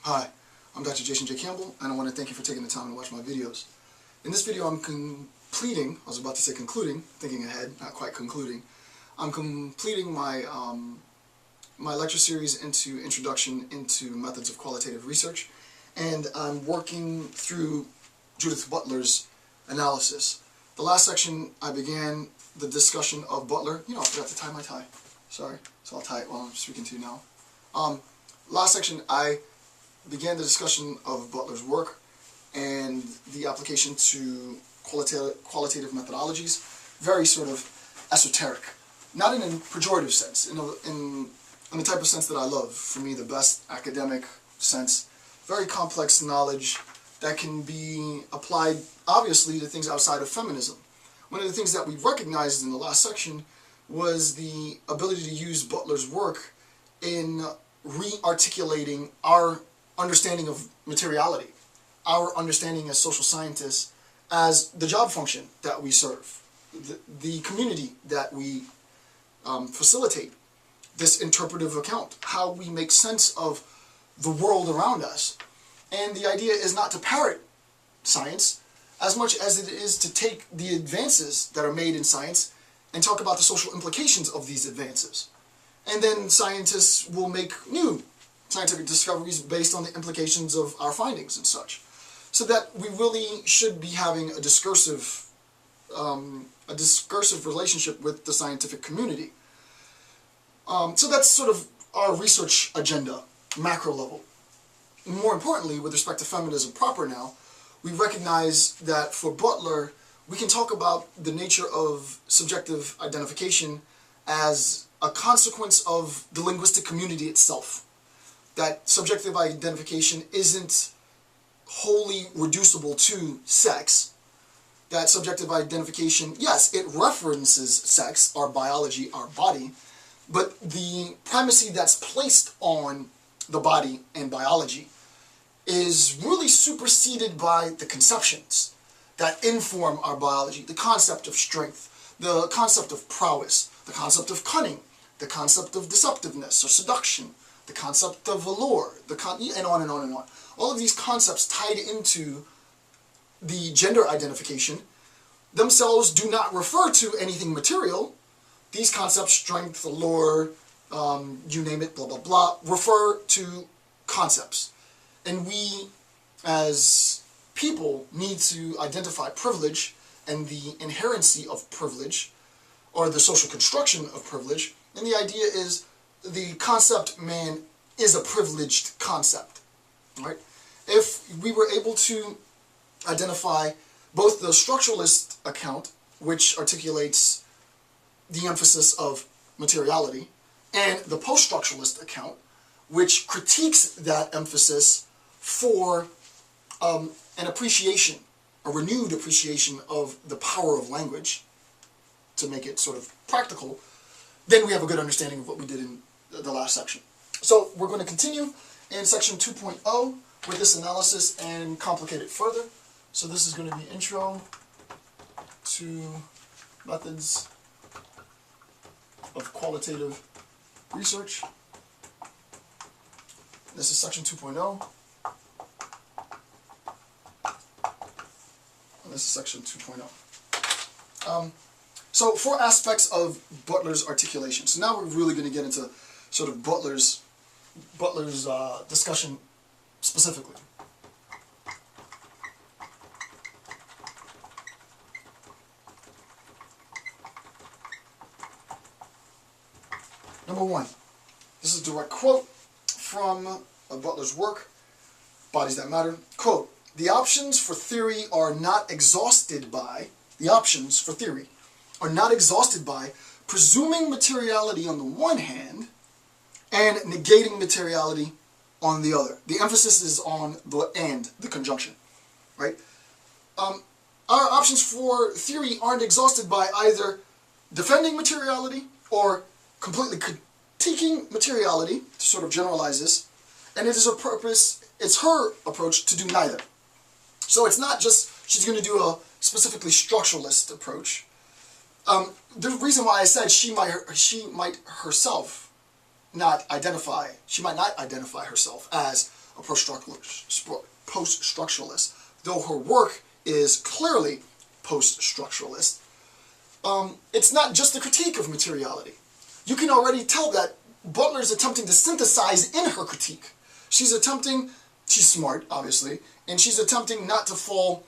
Hi, I'm Dr. Jason J. Campbell, and I want to thank you for taking the time to watch my videos. In this video I'm completing, I was about to say concluding, thinking ahead, not quite concluding. I'm completing my my lecture series into Introduction into Methods of Qualitative Research, and I'm working through Judith Butler's analysis. The last section I began the discussion of Butler. I forgot to tie my tie. Sorry, so I'll tie it while I'm speaking to you now. Last section I began the discussion of Butler's work and the application to qualitative methodologies, very sort of esoteric, not in a pejorative sense, in the type of sense that I love. For me, the best academic sense, very complex knowledge that can be applied, obviously, to things outside of feminism. One of the things that we recognized in the last section was the ability to use Butler's work in re-articulating our understanding of materiality, our understanding as social scientists, as the job function that we serve, the community that we facilitate, this interpretive account, how we make sense of the world around us. And the idea is not to parrot science as much as it is to take the advances that are made in science and talk about the social implications of these advances. And then scientists will make new scientific discoveries based on the implications of our findings and such. So that we really should be having a discursive relationship with the scientific community. So that's sort of our research agenda, macro level. More importantly, with respect to feminism proper now, we recognize that for Butler, we can talk about the nature of subjective identification as a consequence of the linguistic community itself. That subjective identification isn't wholly reducible to sex. That subjective identification, yes, it references sex, our biology, our body, but the primacy that's placed on the body and biology is really superseded by the conceptions that inform our biology. The concept of strength, the concept of prowess, the concept of cunning, the concept of deceptiveness or seduction, the concept of allure, and on and on and on. All of these concepts tied into the gender identification themselves do not refer to anything material. These concepts, strength, allure, you name it, blah, blah, blah, refer to concepts. And we, as people, need to identify privilege and the inherency of privilege, or the social construction of privilege. And the idea is the concept man is a privileged concept. Right? If we were able to identify both the structuralist account, which articulates the emphasis of materiality, and the post-structuralist account, which critiques that emphasis for an appreciation, a renewed appreciation of the power of language, to make it sort of practical, then we have a good understanding of what we did in the last section. So we're going to continue in section 2.0 with this analysis and complicate it further. So this is going to be Intro to Methods of Qualitative Research. This is section 2.0. And this is section 2.0. So 4 aspects of Butler's articulation. So now we're really going to get into sort of Butler's discussion specifically. Number 1. This is a direct quote from Butler's work, Bodies That Matter. Quote, "The options for theory are not exhausted by, presuming materiality on the one hand and negating materiality on the other." The emphasis is on the and, the conjunction, right? Our options for theory aren't exhausted by either defending materiality or completely critiquing materiality, to sort of generalize this, and it's her approach to do neither. So it's not just she's going to do a specifically structuralist approach. The reason why I said she might not identify herself as a post-structuralist, though her work is clearly post-structuralist. It's not just a critique of materiality. You can already tell that Butler is attempting to synthesize in her critique. She's smart, obviously, and she's attempting not to fall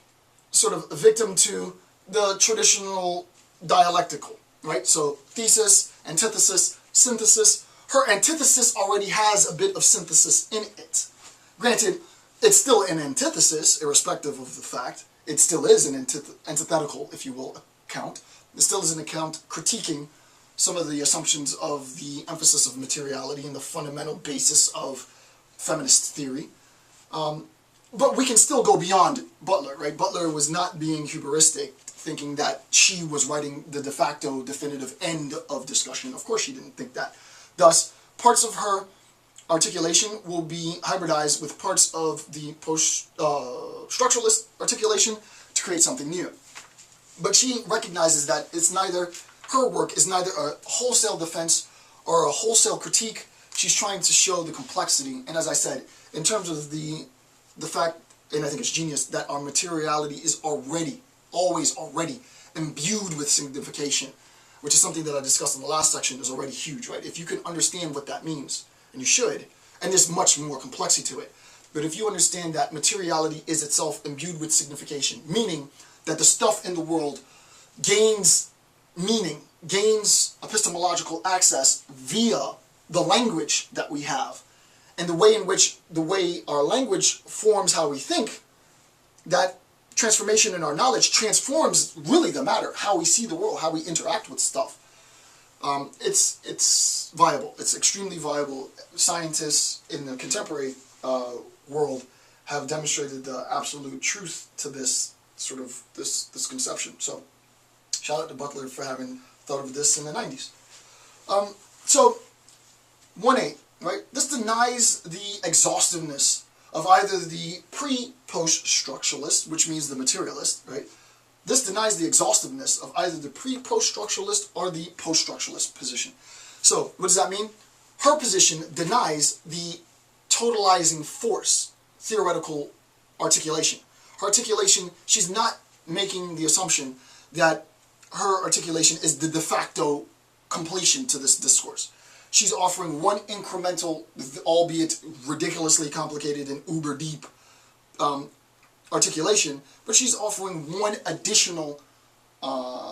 sort of victim to the traditional dialectical, right? So thesis, antithesis, synthesis. Her antithesis already has a bit of synthesis in it. Granted, it's still an antithesis, irrespective of the fact. It still is an antithetical, if you will, account. It still is an account critiquing some of the assumptions of the emphasis of materiality and the fundamental basis of feminist theory. But we can still go beyond Butler, right? Butler was not being hubristic, thinking that she was writing the de facto definitive end of discussion. Of course she didn't think that. Thus, parts of her articulation will be hybridized with parts of the post-structuralist articulation to create something new. But she recognizes that her work is neither a wholesale defense or a wholesale critique. She's trying to show the complexity, and as I said, in terms of the fact, and I think it's genius, that our materiality is always already imbued with signification, which is something that I discussed in the last section, is already huge, right? If you can understand what that means, and you should, and there's much more complexity to it, but if you understand that materiality is itself imbued with signification, meaning that the stuff in the world gains meaning, gains epistemological access via the language that we have, and the way our language forms how we think, that transformation in our knowledge transforms really the matter, how we see the world, how we interact with stuff. It's viable. It's extremely viable. Scientists in the contemporary world have demonstrated the absolute truth to this sort of this conception. So, shout out to Butler for having thought of this in the 90s. So, 1.8, right? This denies the exhaustiveness of either the pre-post-structuralist, which means the materialist, right? This denies the exhaustiveness of either the pre-post-structuralist or the post-structuralist position. So, what does that mean? Her position denies the totalizing force, theoretical articulation. Her articulation, she's not making the assumption that her articulation is the de facto completion to this discourse. She's offering one incremental, albeit ridiculously complicated and uber deep articulation, but she's offering one additional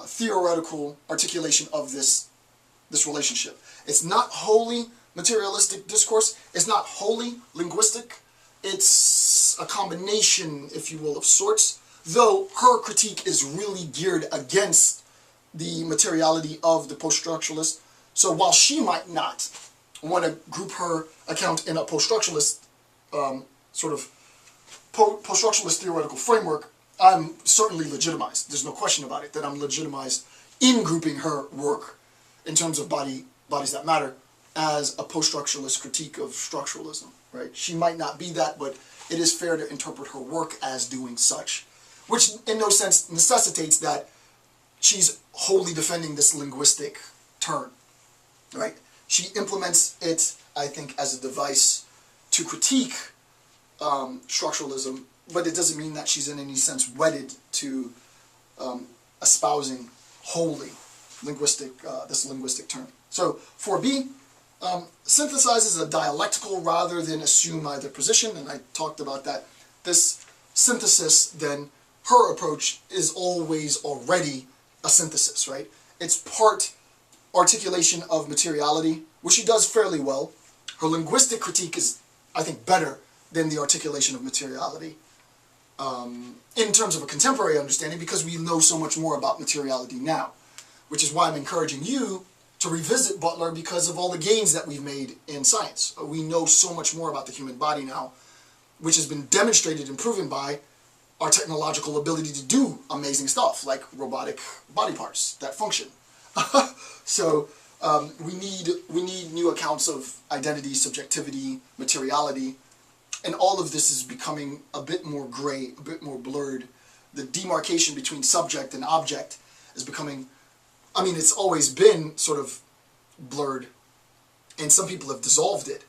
theoretical articulation of this relationship. It's not wholly materialistic discourse. It's not wholly linguistic. It's a combination, if you will, of sorts, though her critique is really geared against the materiality of the post-structuralist. So while she might not want to group her account in a post-structuralist sort of post-structuralist theoretical framework, I'm certainly legitimized. There's no question about it that I'm legitimized in grouping her work in terms of Bodies That Matter as a post-structuralist critique of structuralism, right? She might not be that, but it is fair to interpret her work as doing such, which in no sense necessitates that she's wholly defending this linguistic turn, right? She implements it, I think, as a device to critique structuralism, but it doesn't mean that she's in any sense wedded to espousing wholly this linguistic term. So 4b synthesizes a dialectical rather than assume either position, and I talked about that. This synthesis, then, her approach is always already a synthesis, right? It's part articulation of materiality, which she does fairly well. Her linguistic critique is, I think, better than the articulation of materiality in terms of a contemporary understanding, because we know so much more about materiality now, which is why I'm encouraging you to revisit Butler because of all the gains that we've made in science. We know so much more about the human body now, which has been demonstrated and proven by our technological ability to do amazing stuff, like robotic body parts that function. So we need new accounts of identity, subjectivity, materiality, and all of this is becoming a bit more gray, a bit more blurred. The demarcation between subject and object is becoming, I mean, it's always been sort of blurred, and some people have dissolved it,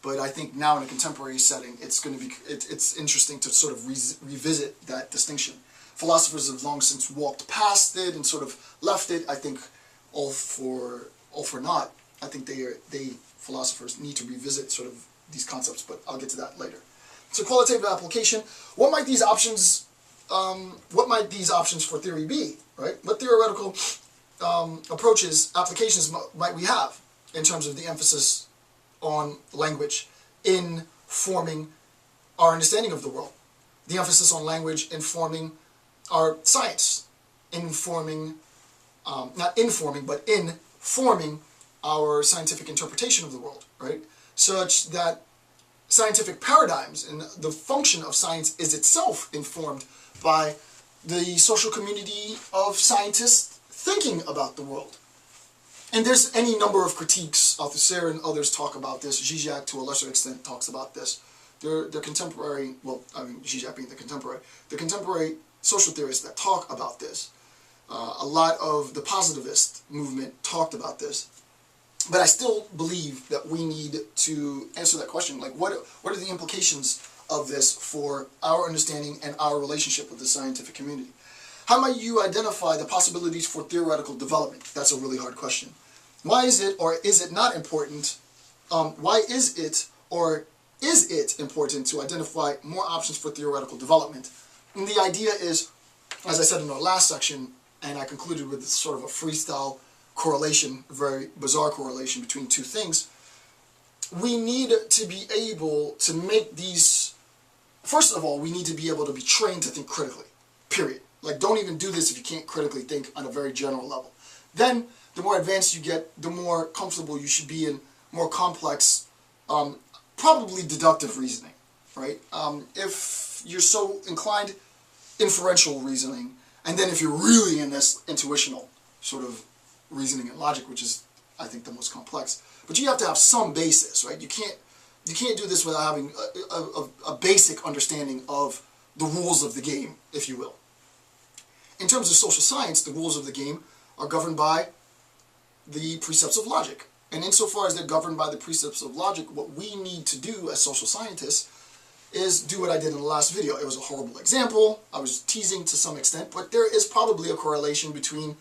But I think now in a contemporary setting, it's interesting to sort of revisit that distinction. Philosophers have long since walked past it and sort of left it. I think all for naught. I think philosophers need to revisit sort of these concepts, but I'll get to that later. So qualitative application. What might these options for theory be? Right? What theoretical approaches, applications might we have in terms of the emphasis on language in forming our understanding of the world? The emphasis on language in forming our science, in forming our scientific interpretation of the world, right? Such that scientific paradigms and the function of science is itself informed by the social community of scientists thinking about the world. And there's any number of critiques. Althusser and others talk about this. Zizek, to a lesser extent, talks about this. They're contemporary, well, I mean, Zizek being the contemporary social theorists that talk about this. A lot of the positivist movement talked about this. But I still believe that we need to answer that question. Like, what are the implications of this for our understanding and our relationship with the scientific community? How might you identify the possibilities for theoretical development? That's a really hard question. Why is it, or is it not important? Why is it, or is it important to identify more options for theoretical development? And the idea is, as I said in our last section, and I concluded with sort of a freestyle correlation, a very bizarre correlation between two things. We need to be able to make these, first of all, we need to be able to be trained to think critically, period. Like, don't even do this if you can't critically think on a very general level. Then, the more advanced you get, the more comfortable you should be in more complex, probably deductive reasoning, right? If you're so inclined, inferential reasoning, and then if you're really in this intuitional sort of reasoning and logic, which is, I think, the most complex. But you have to have some basis, right? You can't do this without having a basic understanding of the rules of the game, if you will. In terms of social science, the rules of the game are governed by the precepts of logic. And insofar as they're governed by the precepts of logic, what we need to do as social scientists is do what I did in the last video. It was a horrible example. I was teasing to some extent, but there is probably a correlation between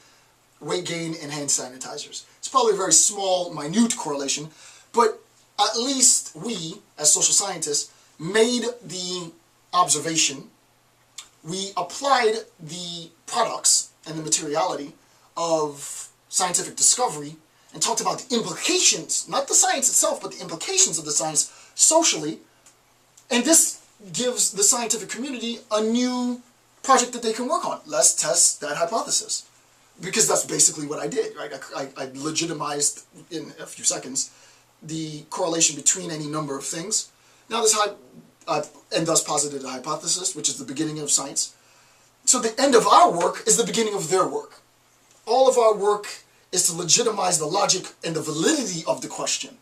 weight gain and hand sanitizers. It's probably a very small, minute correlation, but at least we, as social scientists, made the observation. We applied the products and the materiality of scientific discovery and talked about the implications, not the science itself, but the implications of the science socially. And this gives the scientific community a new project that they can work on. Let's test that hypothesis. Because that's basically what I did, right? I legitimized, in a few seconds, the correlation between any number of things. Now and thus posited a hypothesis, which is the beginning of science. So the end of our work is the beginning of their work. All of our work is to legitimize the logic and the validity of the question.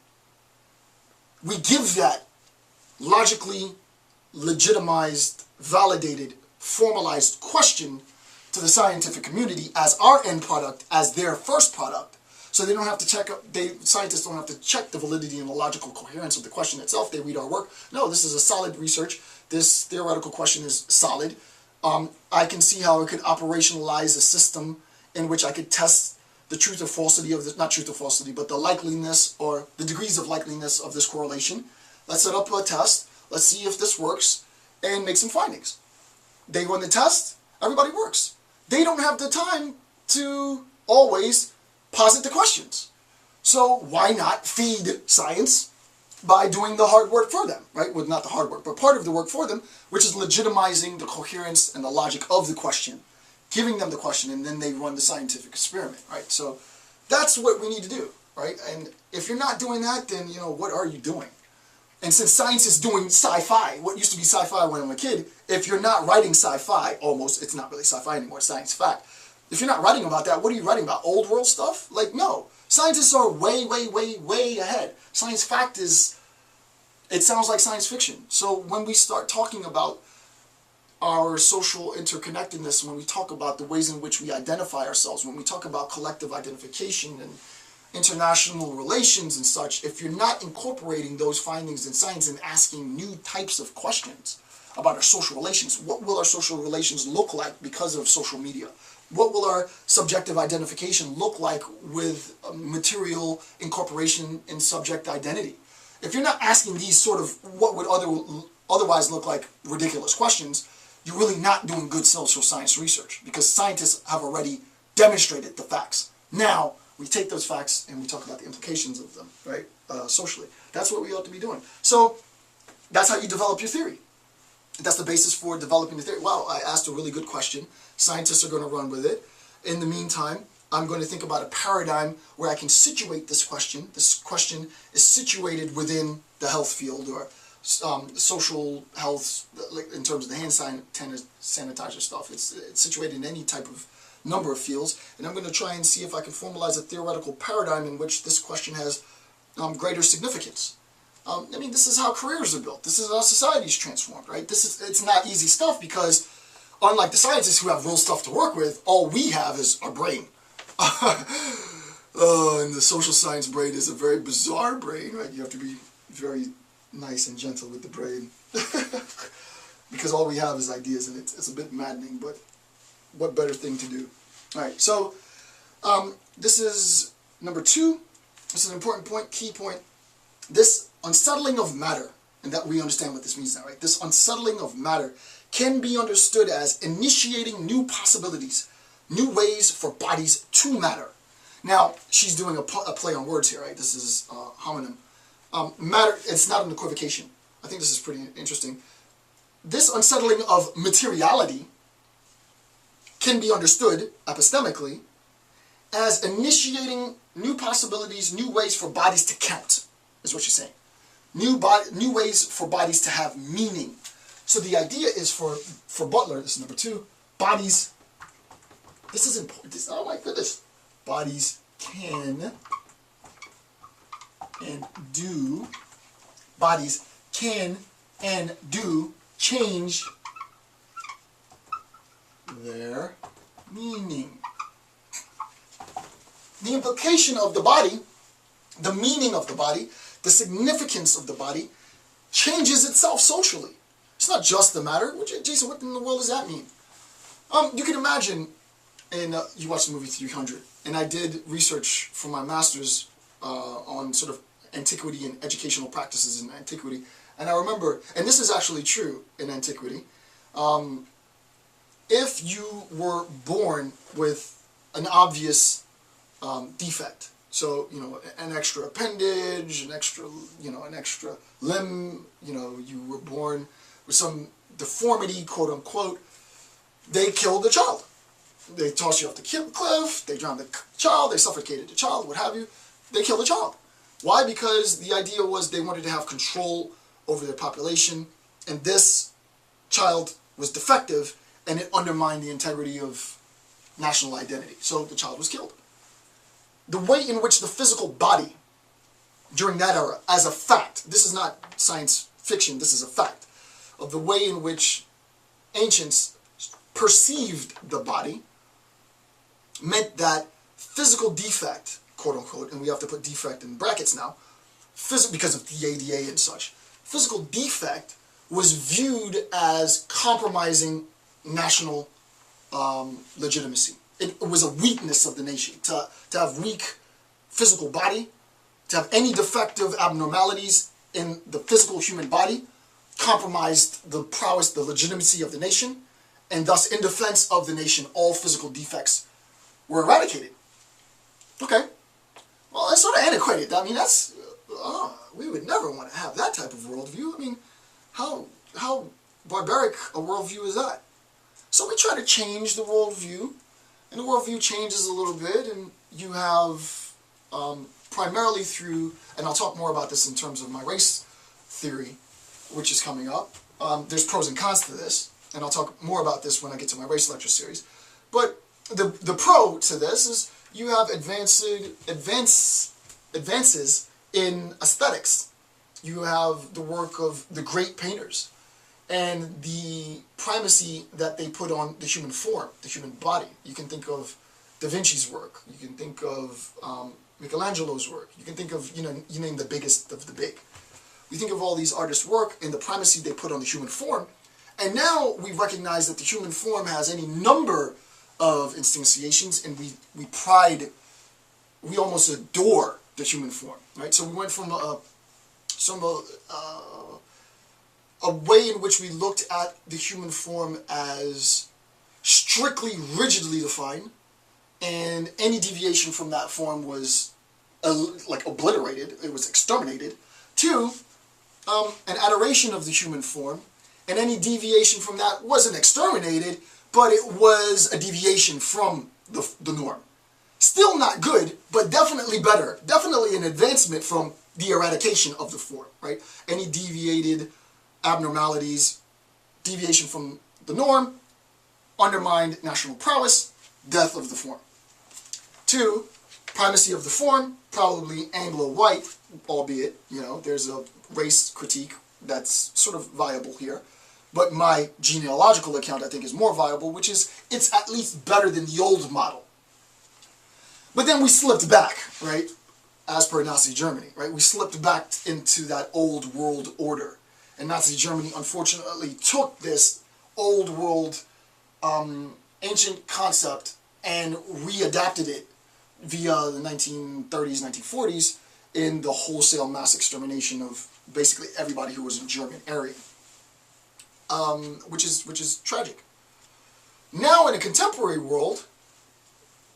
We give that logically legitimized, validated, formalized question to the scientific community as our end product, as their first product. So they don't have to scientists don't have to check the validity and the logical coherence of the question itself. They read our work. No, this is a solid research. This theoretical question is solid. I can see how I could operationalize a system in which I could test the truth or falsity of this, not truth or falsity, but the likeliness or the degrees of likeliness of this correlation. Let's set up a test. Let's see if this works and make some findings. They run the test. Everybody works. They don't have the time to always posit the questions. So why not feed science by doing the hard work for them, right? Well, not the hard work, but part of the work for them, which is legitimizing the coherence and the logic of the question, giving them the question, and then they run the scientific experiment, right? So that's what we need to do, right? And if you're not doing that, then, you know, what are you doing? And since science is doing sci-fi, what used to be sci-fi when I was a kid, if you're not writing sci-fi, almost, it's not really sci-fi anymore, it's science fact. If you're not writing about that, what are you writing about? Old world stuff? Like, no. Scientists are way, way, way, way ahead. Science fact is, it sounds like science fiction. So when we start talking about our social interconnectedness, when we talk about the ways in which we identify ourselves, when we talk about collective identification international relations and such, if you're not incorporating those findings in science and asking new types of questions about our social relations, what will our social relations look like because of social media? What will our subjective identification look like with material incorporation in subject identity? If you're not asking these sort of what would otherwise look like ridiculous questions, you're really not doing good social science research, because scientists have already demonstrated the facts. Now, we take those facts and we talk about the implications of them, right, socially. That's what we ought to be doing. So that's how you develop your theory. That's the basis for developing the theory. Wow, I asked a really good question. Scientists are going to run with it. In the meantime, I'm going to think about a paradigm where I can situate this question. This question is situated within the health field, or social health, like in terms of the hand sanitizer stuff. It's situated in any type of number of fields, and I'm going to try and see if I can formalize a theoretical paradigm in which this question has greater significance. I mean, this is how careers are built. This is how society is transformed, right? It's not easy stuff, because unlike the scientists who have real stuff to work with, all we have is our brain. And the social science brain is a very bizarre brain, right? You have to be very nice and gentle with the brain. Because all we have is ideas, and it's a bit maddening, but what better thing to do? All right, so this is number 2. This is an important point, key point. This unsettling of matter, and that we understand what this means now, right? This unsettling of matter can be understood as initiating new possibilities, new ways for bodies to matter. Now, she's doing a play on words here, right? This is homonym. Matter, it's not an equivocation. I think this is pretty interesting. This unsettling of materiality can be understood epistemically as initiating new possibilities, new ways for bodies to count, is what she's saying. New ways for bodies to have meaning. So the idea is for Butler, this is number 2, bodies, this is important, oh my goodness, bodies can and do change their meaning. The implication of the body, the meaning of the body, the significance of the body, changes itself socially. It's not just the matter. Jason, what in the world does that mean? You can imagine, and you watched the movie 300, and I did research for my master's on sort of antiquity and educational practices in antiquity, and I remember, and this is actually true in antiquity, if you were born with an obvious defect, so, you know, an extra appendage, an extra limb, you know, you were born with some deformity, quote unquote, they killed the child. They tossed you off the cliff, they drowned the child, they suffocated the child, what have you. They killed the child. Why? Because the idea was they wanted to have control over their population, and this child was defective, and it undermined the integrity of national identity. So the child was killed. The way in which the physical body during that era, as a fact, this is not science fiction, this is a fact, of the way in which ancients perceived the body, meant that physical defect, quote unquote, and we have to put defect in brackets now, because of the ADA and such, physical defect was viewed as compromising national legitimacy. It was a weakness of the nation. To have weak physical body, to have any defective abnormalities in the physical human body, compromised the prowess, the legitimacy of the nation, and thus in defense of the nation, all physical defects were eradicated. Okay, well, that's sort of antiquated. I mean, that's, we would never want to have that type of worldview. I mean, how barbaric a worldview is that? So we try to change the worldview, and the worldview changes a little bit, and you have primarily through, and I'll talk more about this in terms of my race theory, which is coming up. There's pros and cons to this, and I'll talk more about this when I get to my race lecture series. But the pro to this is you have advances in aesthetics. You have the work of the great painters, and the primacy that they put on the human form, the human body. You can think of Da Vinci's work. You can think of Michelangelo's work. You can think of, you name the biggest of the big. We think of all these artists' work and the primacy they put on the human form, and now we recognize that the human form has any number of instantiations, and we almost adore the human form, right? So we went from a way in which we looked at the human form as strictly, rigidly defined, and any deviation from that form was like obliterated, it was exterminated, to an adoration of the human form, and any deviation from that wasn't exterminated, but it was a deviation from the norm. Still not good, but definitely better. Definitely an advancement from the eradication of the form, right? Any deviated abnormalities, deviation from the norm, undermined national prowess, death of the form. 2, primacy of the form, probably Anglo-white, albeit, there's a race critique that's sort of viable here. But my genealogical account, I think, is more viable, which is it's at least better than the old model. But then we slipped back, right, as per Nazi Germany, right? We slipped back into that old world order. And Nazi Germany, unfortunately, took this old world ancient concept and readapted it via the 1930s, 1940s in the wholesale mass extermination of basically everybody who was in German area, which is tragic. Now in a contemporary world,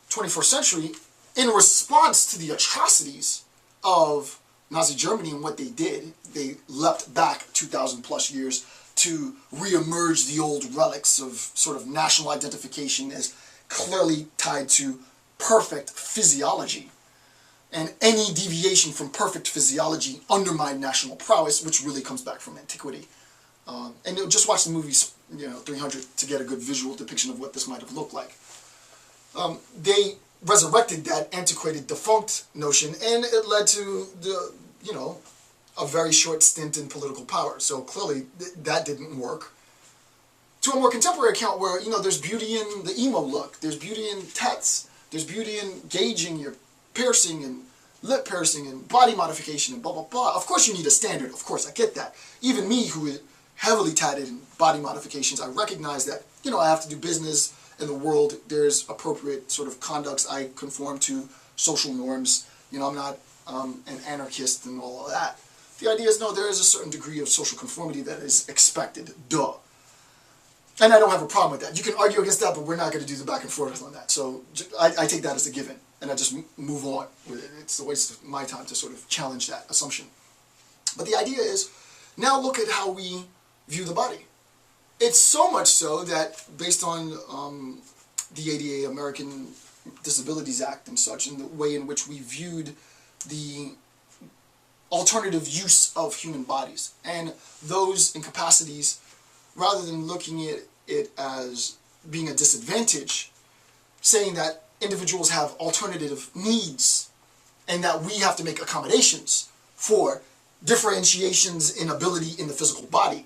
21st century, in response to the atrocities of Nazi Germany and what they did, they leapt back 2,000 plus years to re-emerge the old relics of sort of national identification as clearly tied to perfect physiology. And any deviation from perfect physiology undermined national prowess, which really comes back from antiquity. And just watch the movies, 300 to get a good visual depiction of what this might have looked like. They resurrected that antiquated, defunct notion, and it led to a very short stint in political power. So clearly that didn't work. To a more contemporary account where, there's beauty in the emo look, there's beauty in tats, there's beauty in gauging your piercing and lip piercing and body modification and blah, blah, blah. Of course you need a standard, of course, I get that. Even me, who is heavily tatted in body modifications, I recognize that, I have to do business in the world, there's appropriate sort of conducts, I conform to social norms, I'm not an anarchist and all of that. The idea is, no, there is a certain degree of social conformity that is expected, duh. And I don't have a problem with that. You can argue against that, but we're not going to do the back and forth on that. So I take that as a given, and I just move on with it. It's a waste of my time to sort of challenge that assumption. But the idea is, now look at how we view the body. It's so much so that, based on the ADA, American Disabilities Act and such, and the way in which we viewed the alternative use of human bodies, and those incapacities, rather than looking at it as being a disadvantage, saying that individuals have alternative needs, and that we have to make accommodations for differentiations in ability in the physical body.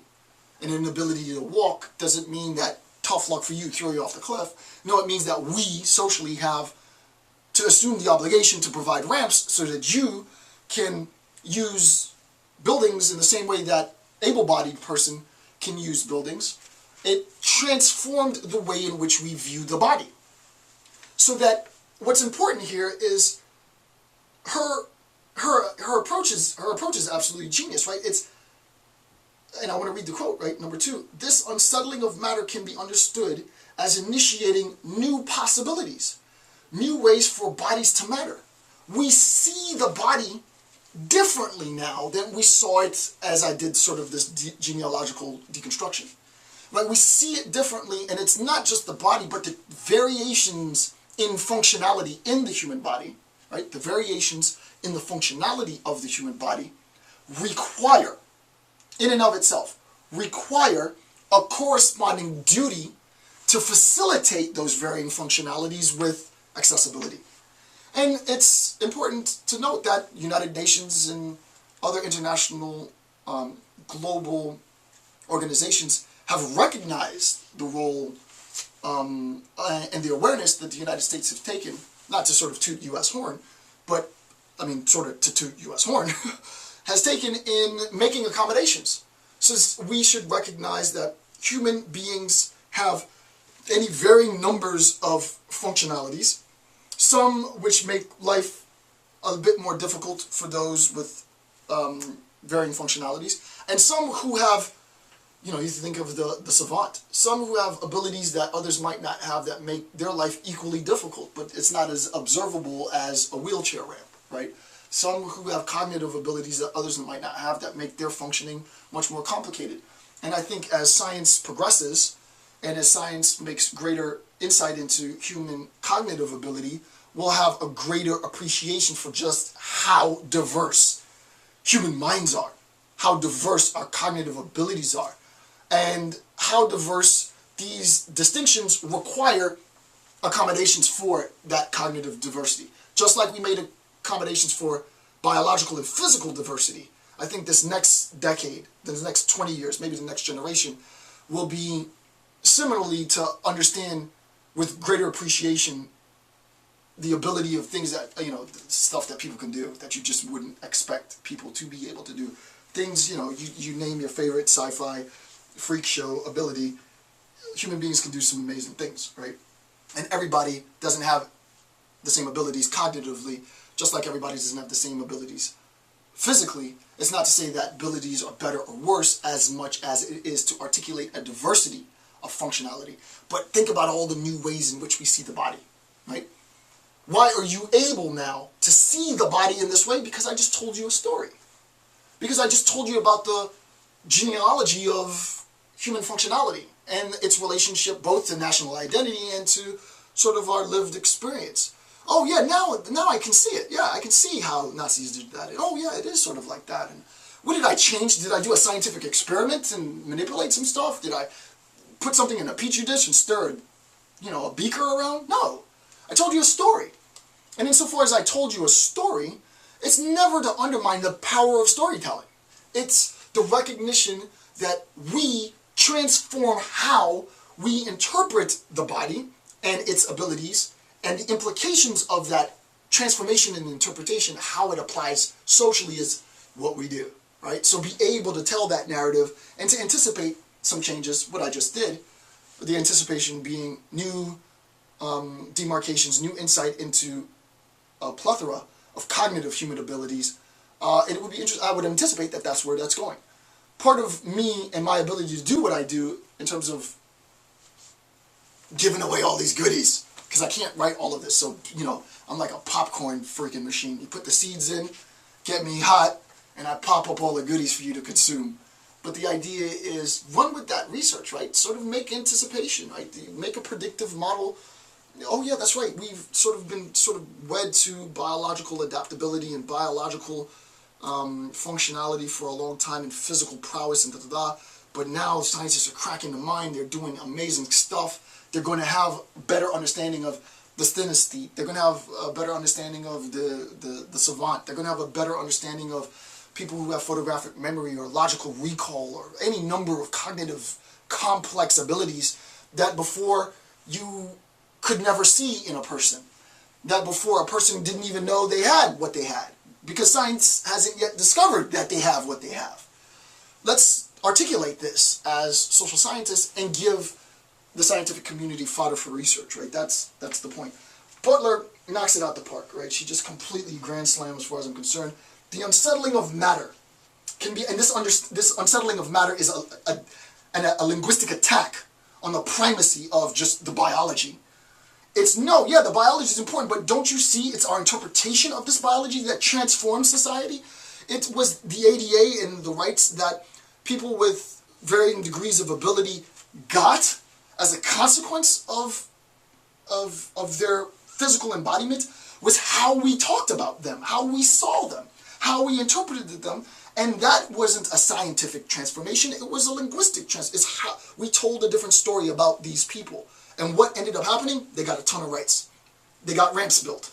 And an ability to walk doesn't mean that tough luck for you, throw you off the cliff. No, it means that we socially have to assume the obligation to provide ramps so that you can use buildings in the same way that able-bodied person can use buildings. It transformed the way in which we view the body. So that what's important here is her approach is absolutely genius, right? And I want to read the quote, right? Number 2, this unsettling of matter can be understood as initiating new possibilities, new ways for bodies to matter. We see the body differently now than we saw it as I did sort of this genealogical deconstruction. Right? We see it differently, and it's not just the body, but the variations in functionality in the human body, right? The variations in the functionality of the human body require, in and of itself, require a corresponding duty to facilitate those varying functionalities with accessibility. And it's important to note that United Nations and other international global organizations have recognized the role and the awareness that the United States have taken, not to sort of toot U.S. horn, but sort of to toot U.S. horn, has taken in making accommodations. Since we should recognize that human beings have any varying numbers of functionalities, some which make life a bit more difficult for those with varying functionalities, and some who have, you think of the savant, some who have abilities that others might not have that make their life equally difficult, but it's not as observable as a wheelchair ramp, right? Some who have cognitive abilities that others might not have that make their functioning much more complicated. And I think as science progresses, and as science makes greater insight into human cognitive ability, we'll have a greater appreciation for just how diverse human minds are, how diverse our cognitive abilities are, and how diverse these distinctions require accommodations for that cognitive diversity. Just like we made accommodations for biological and physical diversity, I think this next decade, the next 20 years, maybe the next generation, will be similarly to understand with greater appreciation the ability of things that, stuff that people can do that you just wouldn't expect people to be able to do. Things, you name your favorite sci-fi freak show ability, human beings can do some amazing things, right? And everybody doesn't have the same abilities cognitively, just like everybody doesn't have the same abilities physically. It's not to say that abilities are better or worse as much as it is to articulate a diversity of functionality. But think about all the new ways in which we see the body, right? Why are you able now to see the body in this way? Because I just told you a story. Because I just told you about the genealogy of human functionality and its relationship both to national identity and to sort of our lived experience. Oh yeah, now I can see it. Yeah, I can see how Nazis did that. Oh yeah, it is sort of like that. And what did I change? Did I do a scientific experiment and manipulate some stuff? Did I put something in a petri dish and stir, a beaker around? No. I told you a story. And insofar as I told you a story, it's never to undermine the power of storytelling. It's the recognition that we transform how we interpret the body and its abilities and the implications of that transformation and interpretation, how it applies socially is what we do, right? So be able to tell that narrative and to anticipate some changes, what I just did, the anticipation being new demarcations, new insight into a plethora of cognitive human abilities. It would be interesting. I would anticipate that that's where that's going. Part of me and my ability to do what I do in terms of giving away all these goodies, because I can't write all of this, so, I'm like a popcorn freaking machine. You put the seeds in, get me hot, and I pop up all the goodies for you to consume. But the idea is run with that research, right? Sort of make anticipation, right? Make a predictive model. Oh yeah, that's right. We've been wed to biological adaptability and biological functionality for a long time and physical prowess and da-da-da. But now scientists are cracking the mind. They're doing amazing stuff. They're going to have a better understanding of the synesthete. They're going to have a better understanding of the savant. They're going to have a better understanding of people who have photographic memory or logical recall or any number of cognitive complex abilities that before you could never see in a person. That before a person didn't even know they had what they had, because science hasn't yet discovered that they have what they have. Let's articulate this as social scientists and give the scientific community fodder for research, right? That's the point. Butler knocks it out the park, right? She just completely grand slam as far as I'm concerned. The unsettling of matter can be, and this unsettling of matter is a linguistic attack on the primacy of just the biology. It's the biology is important, but don't you see it's our interpretation of this biology that transforms society? It was the ADA and the rights that people with varying degrees of ability got as a consequence of their physical embodiment was how we talked about them, how we saw them, how we interpreted them, and that wasn't a scientific transformation, it was a linguistic transformation. It's how we told a different story about these people. And what ended up happening? They got a ton of rights. They got ramps built.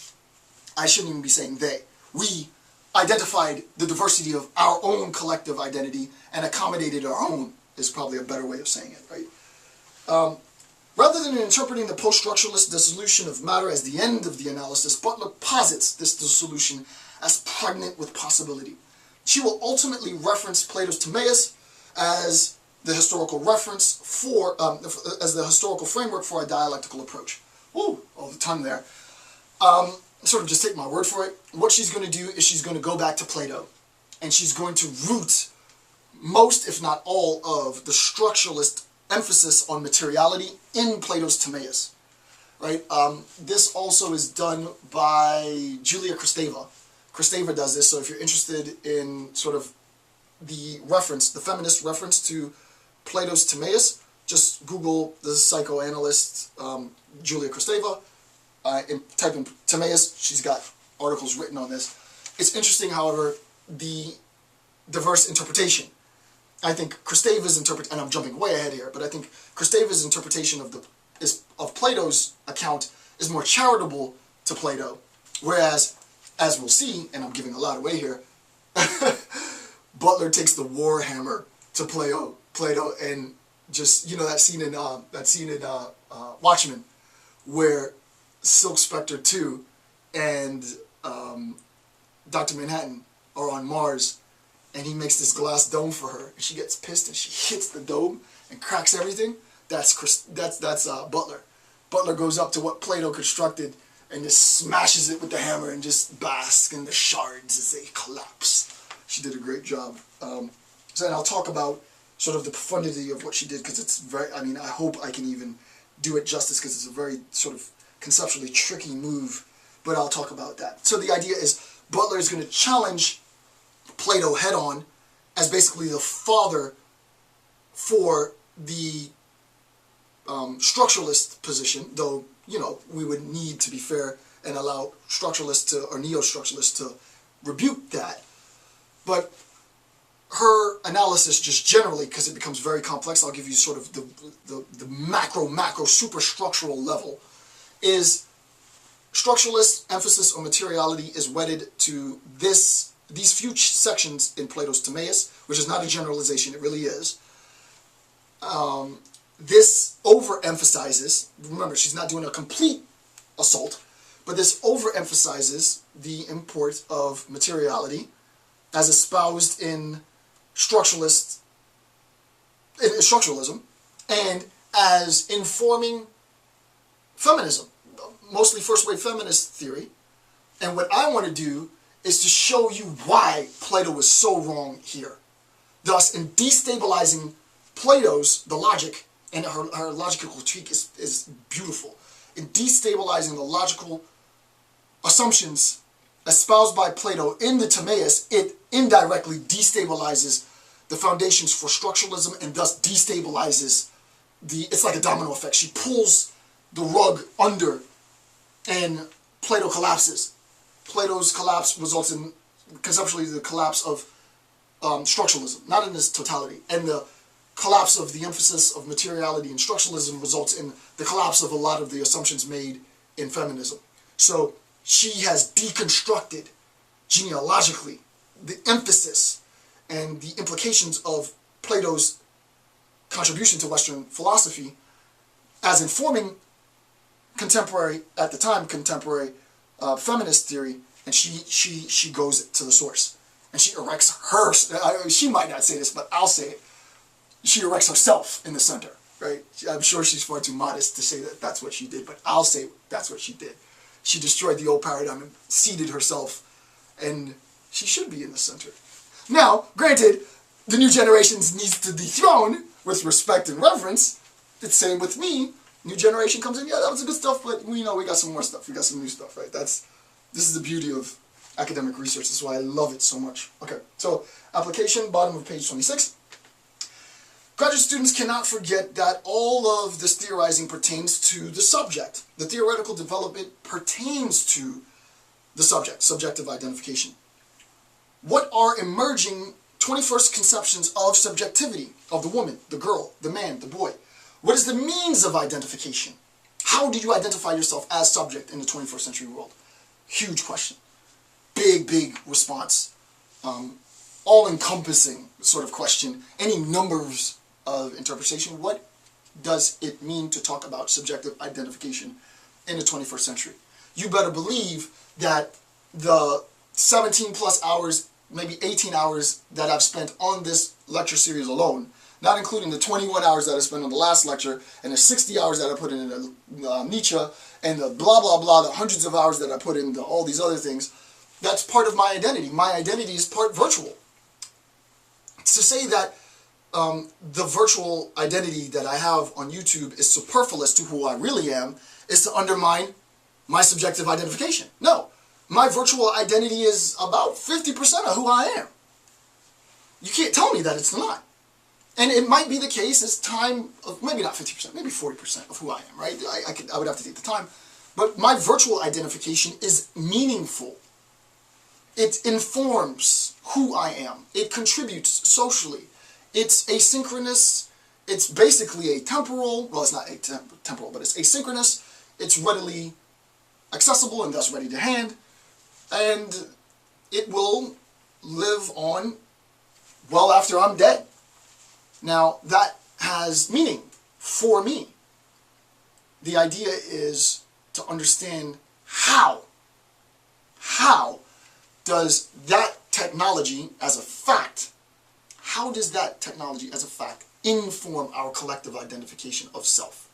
I shouldn't even be saying they. We identified the diversity of our own collective identity and accommodated our own, is probably a better way of saying it, right? Rather than interpreting the post-structuralist dissolution of matter as the end of the analysis, Butler posits this dissolution as pregnant with possibility. She will ultimately reference Plato's Timaeus as the historical reference for, as the historical framework for a dialectical approach. Woo, all the tongue there. Sort of just take my word for it. What she's going to do is she's going to go back to Plato, and she's going to root most, if not all, of the structuralist emphasis on materiality in Plato's Timaeus. Right? This also is done by Julia Kristeva. Kristeva does this, so if you're interested in sort of the reference, the feminist reference to Plato's Timaeus, just Google the psychoanalyst Julia Kristeva, and type in Timaeus. She's got articles written on this. It's interesting, however, the diverse interpretation. I think Kristeva's interpretation, and I'm jumping way ahead here, but I think Kristeva's interpretation of Plato's account is more charitable to Plato, whereas, as we'll see, and I'm giving a lot away here, Butler takes the war hammer to Plato, and just, you know, that scene in Watchmen, where Silk Spectre 2 and Dr. Manhattan are on Mars, and he makes this glass dome for her, and she gets pissed and she hits the dome and cracks everything. That's Butler. Butler goes up to what Plato constructed and just smashes it with the hammer and just basks in the shards as they collapse. She did a great job. So and I'll talk about sort of the profundity of what she did, because it's very, I mean, I hope I can even do it justice, because it's a very sort of conceptually tricky move, but I'll talk about that. So the idea is Butler is going to challenge Plato head-on as basically the father for the structuralist position, though, you know, we would need to be fair and allow structuralists to, or neo-structuralists to rebuke that. But her analysis just generally, because it becomes very complex, I'll give you sort of the macro superstructural level, is structuralist emphasis on materiality is wedded to these few sections in Plato's Timaeus, which is not a generalization, it really is. This overemphasizes, remember, she's not doing a complete assault, but this overemphasizes the import of materiality as espoused in structuralism and as informing feminism, mostly first-wave feminist theory. And what I want to do is to show you why Plato was so wrong here. Thus, in destabilizing Plato's, the logic, and her logical critique is beautiful. In destabilizing the logical assumptions espoused by Plato in the Timaeus, it indirectly destabilizes the foundations for structuralism and thus destabilizes it's like a domino effect. She pulls the rug under and Plato collapses. Plato's collapse results in, conceptually, the collapse of structuralism, not in its totality. And the collapse of the emphasis of materiality and structuralism results in the collapse of a lot of the assumptions made in feminism. So she has deconstructed genealogically the emphasis and the implications of Plato's contribution to Western philosophy as informing contemporary, at the time, contemporary feminist theory, and she goes to the source. And she erects she might not say this, but I'll say it. She erects herself in the center, right? I'm sure she's far too modest to say that that's what she did, but I'll say that's what she did. She destroyed the old paradigm and seated herself, and she should be in the center. Now, granted, the new generations needs to dethrone with respect and reverence. It's the same with me. New generation comes in, yeah, that was the good stuff, but we know we got some more stuff. We got some new stuff, right? This is the beauty of academic research. This is why I love it so much. Okay, so application, bottom of page 26. Graduate students cannot forget that all of this theorizing pertains to the subject. The theoretical development pertains to the subject, subjective identification. What are emerging 21st conceptions of subjectivity, of the woman, the girl, the man, the boy? What is the means of identification? How do you identify yourself as subject in the 21st century world? Huge question. Big response. All-encompassing sort of question. Any numbers of interpretation. What does it mean to talk about subjective identification in the 21st century? You better believe that the 17 plus hours, maybe 18 hours that I've spent on this lecture series alone, not including the 21 hours that I spent on the last lecture, and the 60 hours that I put in Nietzsche, and the blah, blah, blah, the hundreds of hours that I put into all these other things, that's part of my identity. My identity is part virtual. To say that the virtual identity that I have on YouTube is superfluous to who I really am is to undermine my subjective identification. No. My virtual identity is about 50% of who I am. You can't tell me that it's not. And it might be the case as time, of maybe not 50%, maybe 40% of who I am, right? I would have to take the time. But my virtual identification is meaningful. It informs who I am. It contributes socially. It's asynchronous. It's basically atemporal. Well, it's not atemporal, but it's asynchronous. It's readily accessible and thus ready to hand. And it will live on well after I'm dead. Now, that has meaning for me. The idea is to understand how does that technology as a fact, how does that technology as a fact inform our collective identification of self?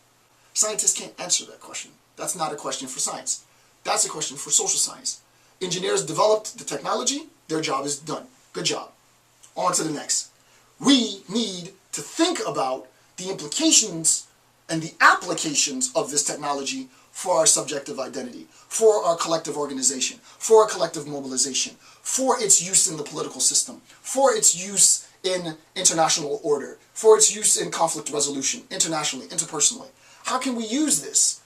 Scientists can't answer that question. That's not a question for science. That's a question for social science. Engineers developed the technology, their job is done. Good job. On to the next. We need to think about the implications and the applications of this technology for our subjective identity, for our collective organization, for our collective mobilization, for its use in the political system, for its use in international order, for its use in conflict resolution, internationally, interpersonally. How can we use this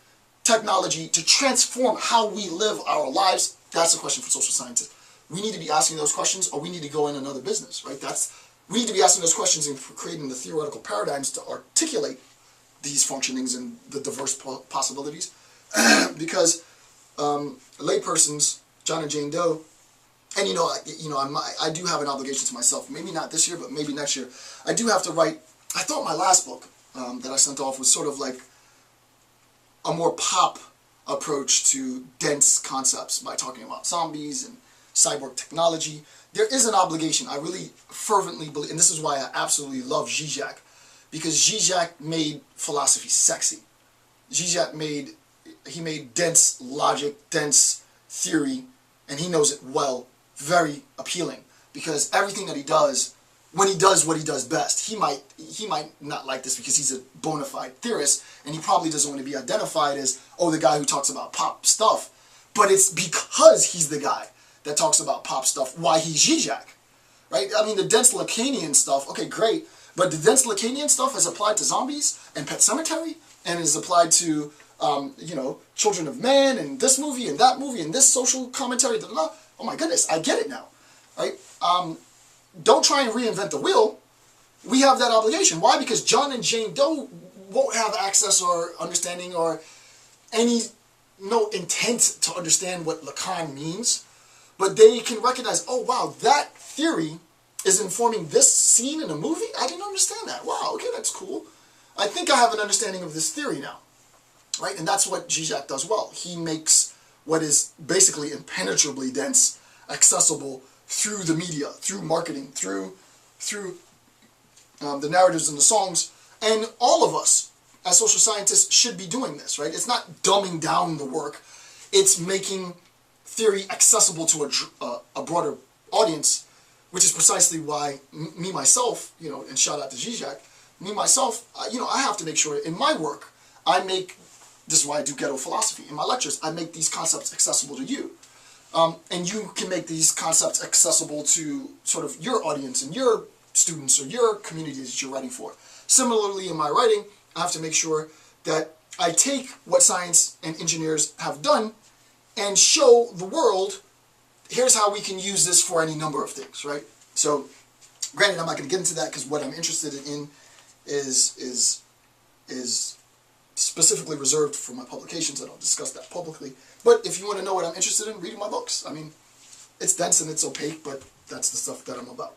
technology to transform how we live our lives? That's a question for social scientists. We need to be asking those questions, or we need to go in another business, right? We need to be asking those questions and creating the theoretical paradigms to articulate these functionings and the diverse possibilities. Because laypersons, John and Jane Doe, and I do have an obligation to myself. Maybe not this year, but maybe next year. I do have to write. I thought my last book that I sent off was sort of like a more pop approach to dense concepts by talking about zombies and cyborg technology. There is an obligation. I really fervently believe, and this is why I absolutely love Zizek, because Zizek made philosophy sexy. Zizek made dense logic, dense theory, and he knows it well, very appealing, because everything that he does, when he does what he does best, he might not like this because he's a bona fide theorist, and he probably doesn't want to be identified as, oh, the guy who talks about pop stuff, but it's because he's the guy that talks about pop stuff why he's Zizek, right? I mean, the dense Lacanian stuff, okay, great, but the dense Lacanian stuff is applied to zombies and Pet Sematary, and is applied to Children of Man, and this movie, and that movie, and this social commentary, blah, blah. Oh my goodness, I get it now, right? Don't try and reinvent the wheel. We have that obligation. Why? Because John and Jane Doe won't have access or understanding or no intent to understand what Lacan means, but they can recognize, oh wow, that theory is informing this scene in a movie? I didn't understand that. Wow, okay, that's cool. I think I have an understanding of this theory now. Right? And that's what Zizek does well. He makes what is basically impenetrably dense accessible through the media, through marketing, through the narratives and the songs. And all of us, as social scientists, should be doing this, right? It's not dumbing down the work. It's making theory accessible to a broader audience, which is precisely why me, myself, and shout out to Zizek, me, myself, I have to make sure in my work, this is why I do ghetto philosophy. In my lectures, I make these concepts accessible to you. And you can make these concepts accessible to sort of your audience and your students or your community that you're writing for. Similarly, in my writing, I have to make sure that I take what science and engineers have done and show the world, here's how we can use this for any number of things, right? So, granted, I'm not going to get into that because what I'm interested in is specifically reserved for my publications. I don't discuss that publicly. But if you want to know what I'm interested in, reading my books. I mean, it's dense and it's opaque, but that's the stuff that I'm about.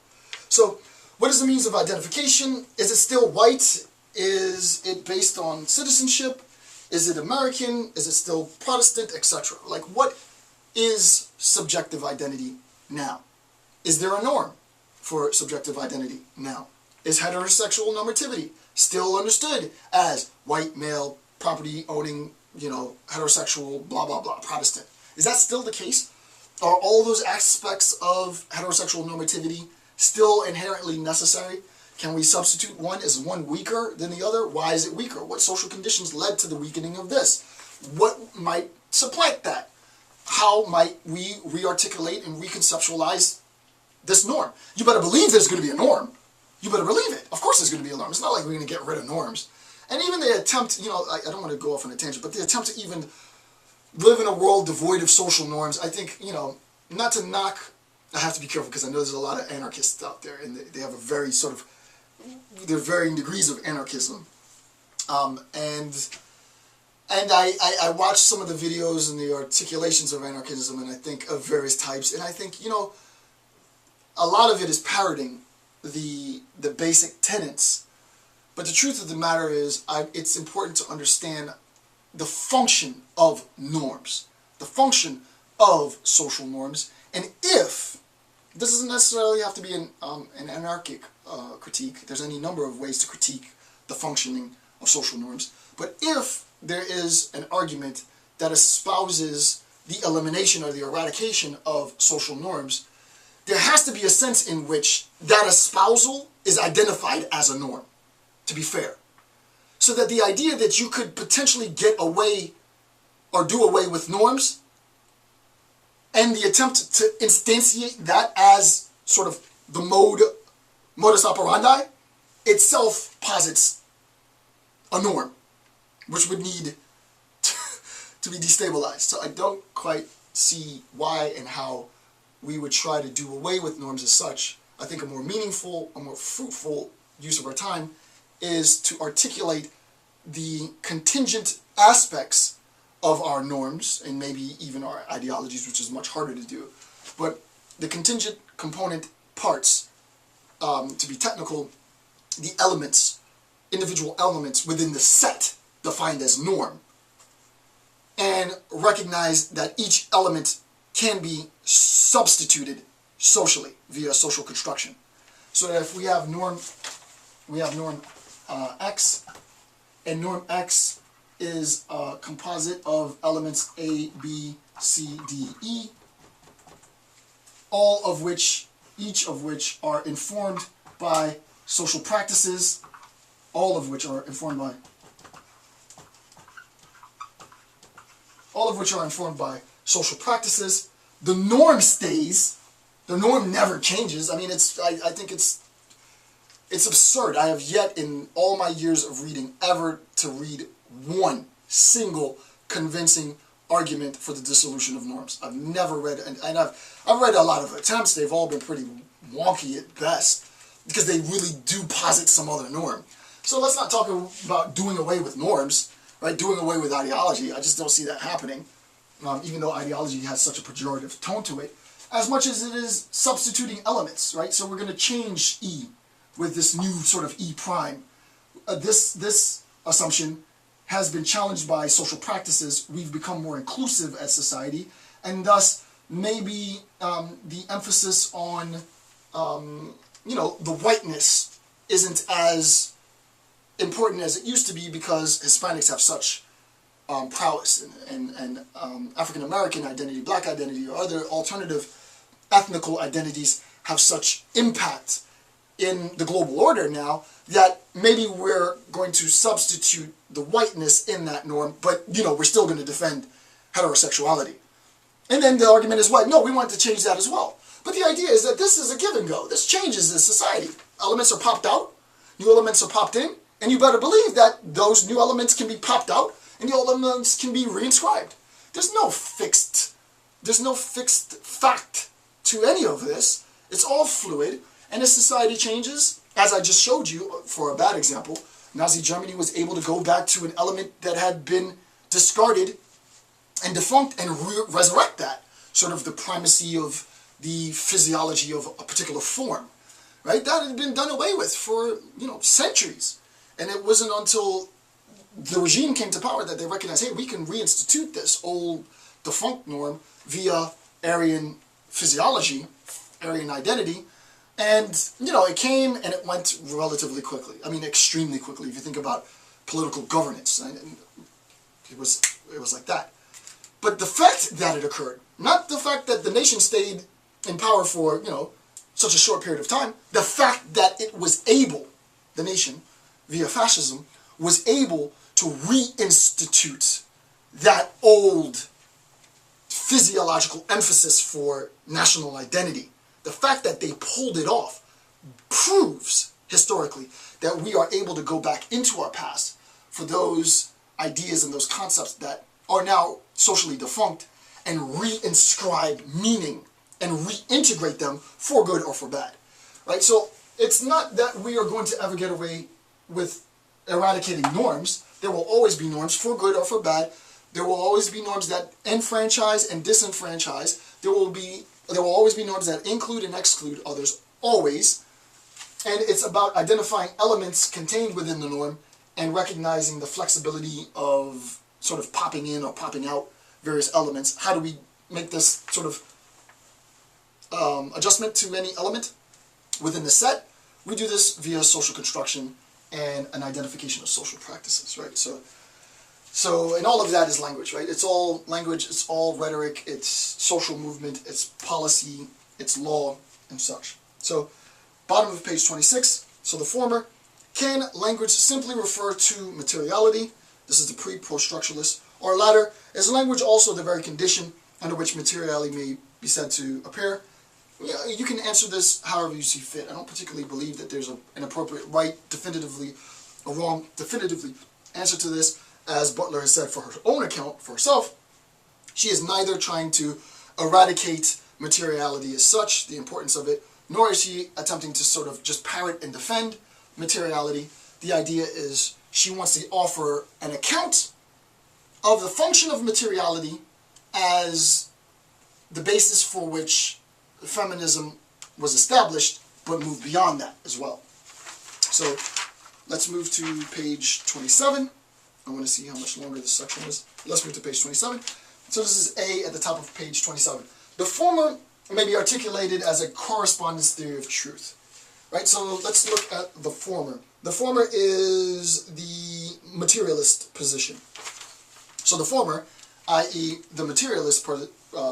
So, what is the means of identification? Is it still white? Is it based on citizenship? Is it American? Is it still Protestant, etc.? Like, what is subjective identity now? Is there a norm for subjective identity now? Is heterosexual normativity still understood as white, male, property owning, heterosexual, blah, blah, blah, Protestant? Is that still the case? Are all those aspects of heterosexual normativity still inherently necessary? Can we substitute one? Is one weaker than the other? Why is it weaker? What social conditions led to the weakening of this? What might supplant that? How might we re-articulate and reconceptualize this norm? You better believe there's going to be a norm. You better believe it. Of course there's going to be a norm. It's not like we're going to get rid of norms. And even the attempt, I don't want to go off on a tangent, but the attempt to even live in a world devoid of social norms, I think, not to knock, I have to be careful because I know there's a lot of anarchists out there, and they have a very sort of, there are varying degrees of anarchism. And I watch some of the videos and the articulations of anarchism, and I think of various types, and I think, a lot of it is parroting the basic tenets. But the truth of the matter is, it's important to understand the function of norms, the function of social norms, and if, this doesn't necessarily have to be an anarchic critique, there's any number of ways to critique the functioning of social norms, but if there is an argument that espouses the elimination or the eradication of social norms, there has to be a sense in which that espousal is identified as a norm, to be fair. So that the idea that you could potentially get away or do away with norms, and the attempt to instantiate that as sort of the modus operandi, itself posits a norm, which would need to be destabilized. So I don't quite see why and how we would try to do away with norms as such. I think a more meaningful, a more fruitful use of our time is to articulate the contingent aspects of our norms, and maybe even our ideologies, which is much harder to do. But the contingent component parts, to be technical, the elements, individual elements within the set defined as norm, and recognize that each element can be substituted socially via social construction. So that if we have norm X, and norm X is a composite of elements A, B, C, D, E, each of which are informed by social practices, social practices. The norm stays. The norm never changes. I mean, I think it's absurd. I have yet in all my years of reading ever to read one single convincing argument for the dissolution of norms. I've never read, and I've read a lot of attempts. They've all been pretty wonky at best, because they really do posit some other norm. So let's not talk about doing away with norms, right? Doing away with ideology. I just don't see that happening, even though ideology has such a pejorative tone to it, as much as it is substituting elements, right? So we're going to change E with this new sort of E prime. This assumption has been challenged by social practices. We've become more inclusive as society, and thus maybe the emphasis on the whiteness isn't as important as it used to be, because Hispanics have such prowess, and African American identity, black identity, or other alternative ethnical identities have such impact in the global order now, that maybe we're going to substitute the whiteness in that norm, but we're still going to defend heterosexuality. And then the argument is, what? No, we want to change that as well. But the idea is that this is a give and go. This changes in society. Elements are popped out, new elements are popped in, and you better believe that those new elements can be popped out, and the old elements can be reinscribed. There's no fixed fact to any of this. It's all fluid. And as society changes, as I just showed you, for a bad example, Nazi Germany was able to go back to an element that had been discarded and defunct and resurrect that, sort of the primacy of the physiology of a particular form, right? That had been done away with for, centuries. And it wasn't until the regime came to power that they recognized, hey, we can reinstitute this old defunct norm via Aryan physiology Aryan identity. And, you know, it came and it went relatively quickly. I mean, extremely quickly. If you think about political governance, it was like that. But the fact that it occurred, not the fact that the nation stayed in power for, you know, such a short period of time, the fact that it was able, the nation, via fascism, was able to reinstitute that old physiological emphasis for national identity. The fact that they pulled it off proves, historically, that we are able to go back into our past for those ideas and those concepts that are now socially defunct and reinscribe meaning and reintegrate them for good or for bad. Right? So it's not that we are going to ever get away with eradicating norms. There will always be norms for good or for bad. There will always be norms that enfranchise and disenfranchise. There will always be norms that include and exclude others, always. And it's about identifying elements contained within the norm and recognizing the flexibility of sort of popping in or popping out various elements. How do we make this sort of adjustment to any element within the set? We do this via social construction and an identification of social practices, right? So, and all of that is language, right? It's all language, it's all rhetoric, it's social movement, it's policy, it's law, and such. So, bottom of page 26, so the former, can language simply refer to materiality? This is the pre-post-structuralist. Or latter, is language also the very condition under which materiality may be said to appear? Yeah, you can answer this however you see fit. I don't particularly believe that there's an appropriate right, definitively, or wrong, definitively answer to this. As Butler has said for her own account, for herself, she is neither trying to eradicate materiality as such, the importance of it, nor is she attempting to sort of just parrot and defend materiality. The idea is she wants to offer an account of the function of materiality as the basis for which feminism was established, but moved beyond that as well. So let's move to page 27. I want to see how much longer this section is. Let's move to page 27. So this is A at the top of page 27. The former may be articulated as a correspondence theory of truth. Right? So let's look at the former. The former is the materialist position. So the former, i.e. the materialist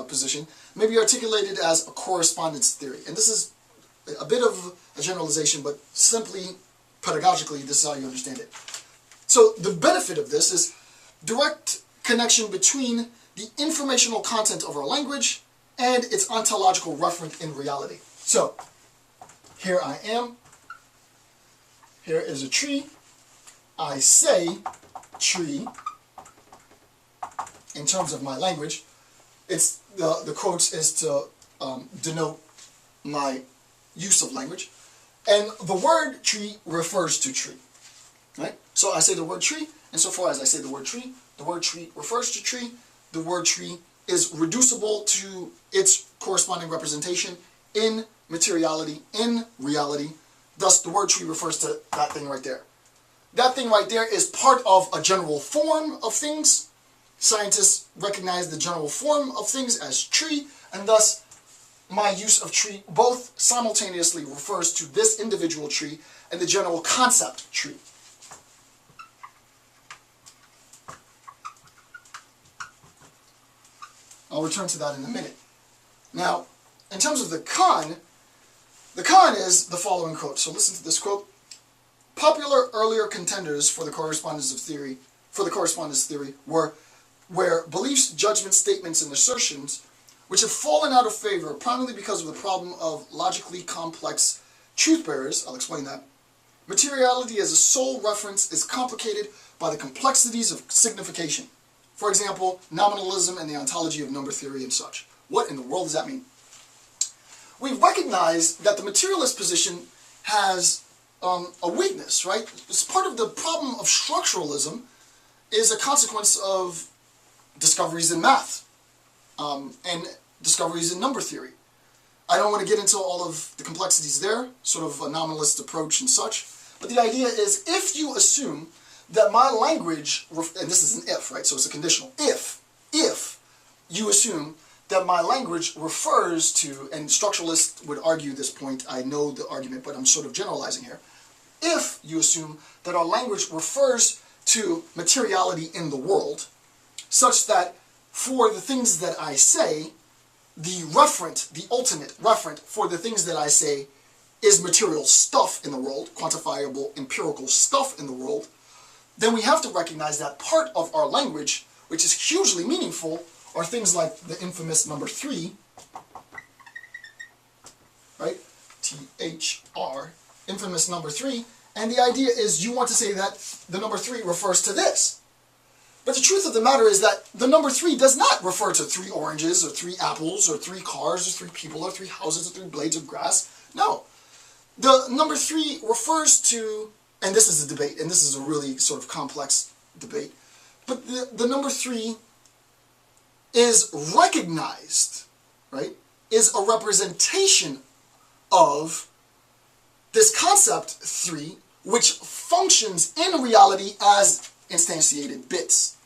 position, may be articulated as a correspondence theory. And this is a bit of a generalization, but simply pedagogically, this is how you understand it. So the benefit of this is direct connection between the informational content of our language and its ontological referent in reality. So here I am. Here is a tree. I say tree in terms of my language. It's the quotes is to denote my use of language. And the word tree refers to tree. Right? So I say the word tree, and so far as I say the word tree refers to tree. The word tree is reducible to its corresponding representation in materiality, in reality. Thus, the word tree refers to that thing right there. That thing right there is part of a general form of things. Scientists recognize the general form of things as tree, and thus my use of tree both simultaneously refers to this individual tree and the general concept tree. I'll return to that in a minute. Now, in terms of the con is the following quote. So listen to this quote. Popular earlier contenders for the correspondence theory were where beliefs, judgments, statements, and assertions which have fallen out of favor primarily because of the problem of logically complex truth bearers, I'll explain that. Materiality as a sole reference is complicated by the complexities of signification. For example, nominalism and the ontology of number theory and such. What in the world does that mean? We recognize that the materialist position has a weakness, right? It's part of the problem of structuralism is a consequence of discoveries in math and discoveries in number theory. I don't want to get into all of the complexities there, sort of a nominalist approach and such, but the idea is if you assume that my language, and this is an if, right, so it's a conditional, if you assume that my language refers to, and structuralists would argue this point, I know the argument, but I'm sort of generalizing here. If you assume that our language refers to materiality in the world, such that for the things that I say, the referent, the ultimate referent for the things that I say is material stuff in the world, quantifiable, empirical stuff in the world, then we have to recognize that part of our language, which is hugely meaningful, are things like the infamous number 3, right? THR, infamous number 3, and the idea is you want to say that the number 3 refers to this. But the truth of the matter is that the number 3 does not refer to 3 oranges, or 3 apples, or 3 cars, or 3 people, or 3 houses, or 3 blades of grass. No. The number 3 refers to, and this is a debate, and this is a really sort of complex debate, but the number 3 is recognized, right, is a representation of this concept 3, which functions in reality as instantiated bits,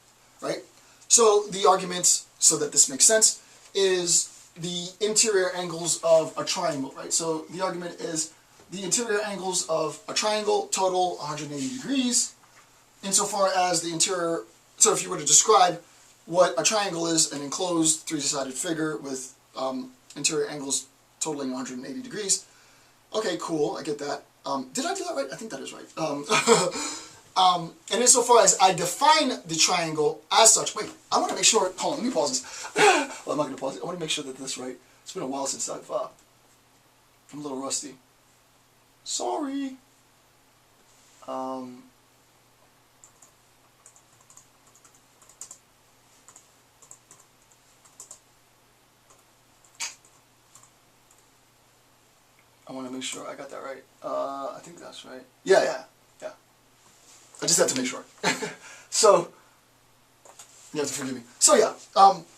right? So the argument, so that this makes sense, is the interior angles of a triangle, right? So the argument is the interior angles of a triangle total 180 degrees, insofar as the interior, so if you were to describe what a triangle is, an enclosed three-sided figure with interior angles totaling 180 degrees. Okay, cool, I get that. Did I do that right? I think that is right. And insofar as I define the triangle as such, wait, I want to make sure, hold on, let me pause this. Well, I'm not going to pause it. I want to make sure that this is right. It's been a while since I'm a little rusty. Sorry. I want to make sure I got that right. I think that's right. Yeah. I just have to make sure. So, you have to forgive me. So yeah,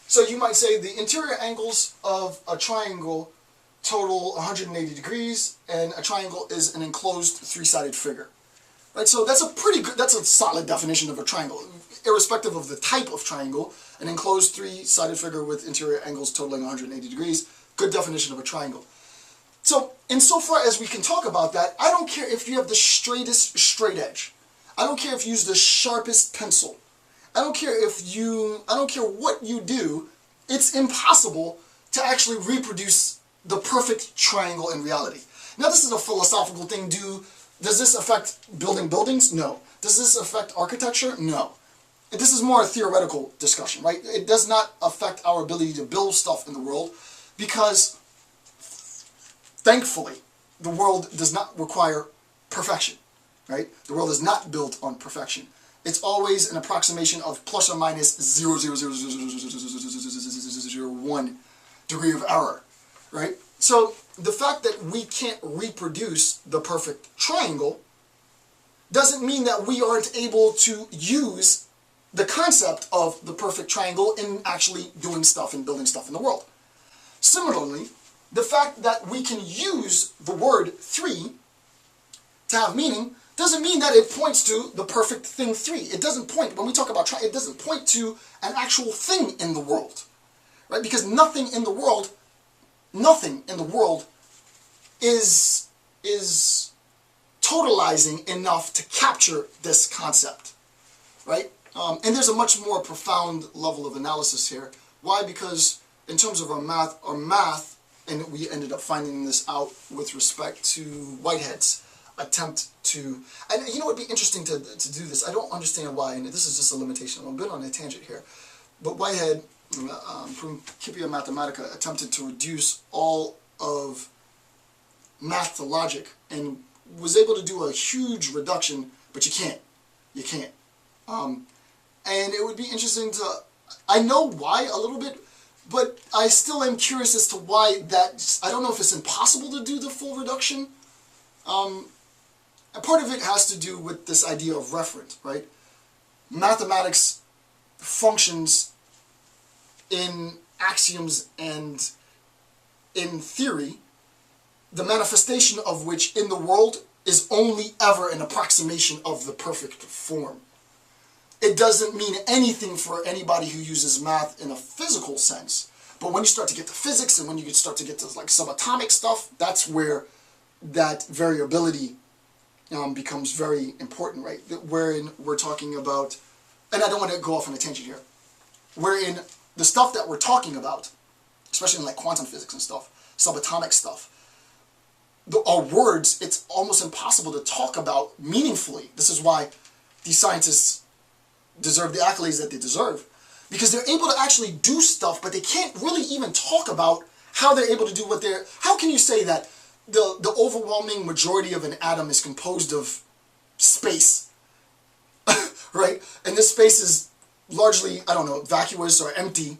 so you might say the interior angles of a triangle total 180 degrees, and a triangle is an enclosed three-sided figure. Right, so that's a pretty good, that's a solid definition of a triangle. Irrespective of the type of triangle, an enclosed three-sided figure with interior angles totaling 180 degrees, good definition of a triangle. So, insofar as we can talk about that, I don't care if you have the straightest straight edge. I don't care if you use the sharpest pencil. I don't care what you do, it's impossible to actually reproduce the perfect triangle in reality. Now this is a philosophical thing. Does this affect building buildings? No. Does this affect architecture? No. This is more a theoretical discussion, right? It does not affect our ability to build stuff in the world because, thankfully, the world does not require perfection, right? The world is not built on perfection. It's always an approximation of plus or minus 0.0000001 degree of error, right? So the fact that we can't reproduce the perfect triangle doesn't mean that we aren't able to use the concept of the perfect triangle in actually doing stuff and building stuff in the world. Similarly, the fact that we can use the word 3 to have meaning doesn't mean that it points to the perfect thing 3. It doesn't point, when we talk about it doesn't point to an actual thing in the world, right? Because nothing in the world is totalizing enough to capture this concept, right? And there's a much more profound level of analysis here. Why? Because in terms of our math, and we ended up finding this out with respect to Whitehead's attempt to, and you know, it'd be interesting to do this. I don't understand why, and this is just a limitation. I'm a bit on a tangent here, but Whitehead, Principia Mathematica, attempted to reduce all of math to logic, and was able to do a huge reduction, but you can't. And it would be interesting to, I know why a little bit, but I still am curious as to why that, I don't know if it's impossible to do the full reduction. And part of it has to do with this idea of referent, right? Mathematics functions in axioms and in theory, the manifestation of which in the world is only ever an approximation of the perfect form. It doesn't mean anything for anybody who uses math in a physical sense, But when you start to get to physics and when you start to get to like subatomic stuff, that's where that variability becomes very important, right? Wherein we're talking about, and I don't want to go off on a tangent here, wherein the stuff that we're talking about, especially in like quantum physics and stuff, subatomic stuff, our words, it's almost impossible to talk about meaningfully. This is why these scientists deserve the accolades that they deserve, because they're able to actually do stuff, but they can't really even talk about how they're able to do what they're... How can you say that the overwhelming majority of an atom is composed of space, right? And this space is largely, I don't know, vacuous or empty,